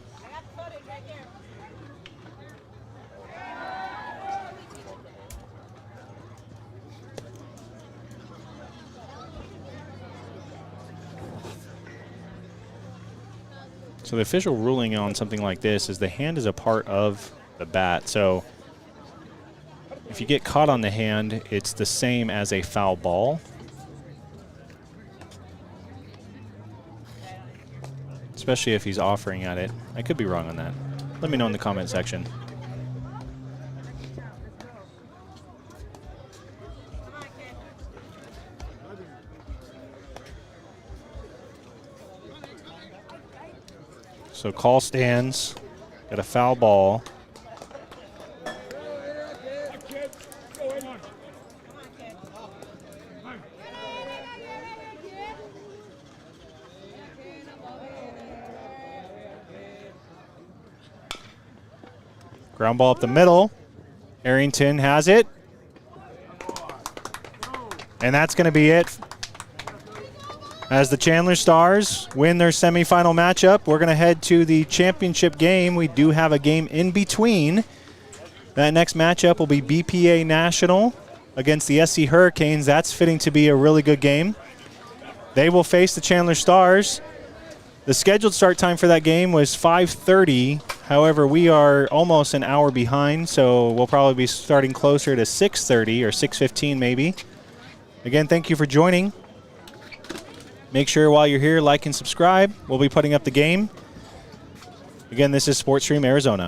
So the official ruling on something like this is the hand is a part of the bat. So if you get caught on the hand, it's the same as a foul ball. Especially if he's offering at it. I could be wrong on that. Let me know in the comment section. So call stands, got a foul ball. Ground ball up the middle. Arrington has it. And that's going to be it. As the Chandler Stars win their semifinal matchup, we're going to head to the championship game. We do have a game in between. That next matchup will be BPA National against the SC Hurricanes. That's fitting to be a really good game. They will face the Chandler Stars. The scheduled start time for that game was 5:30. However, we are almost an hour behind, so we'll probably be starting closer to 6:30 or 6:15 maybe. Again, thank you for joining. Make sure while you're here, like and subscribe. We'll be putting up the game. Again, this is SportsStream Arizona.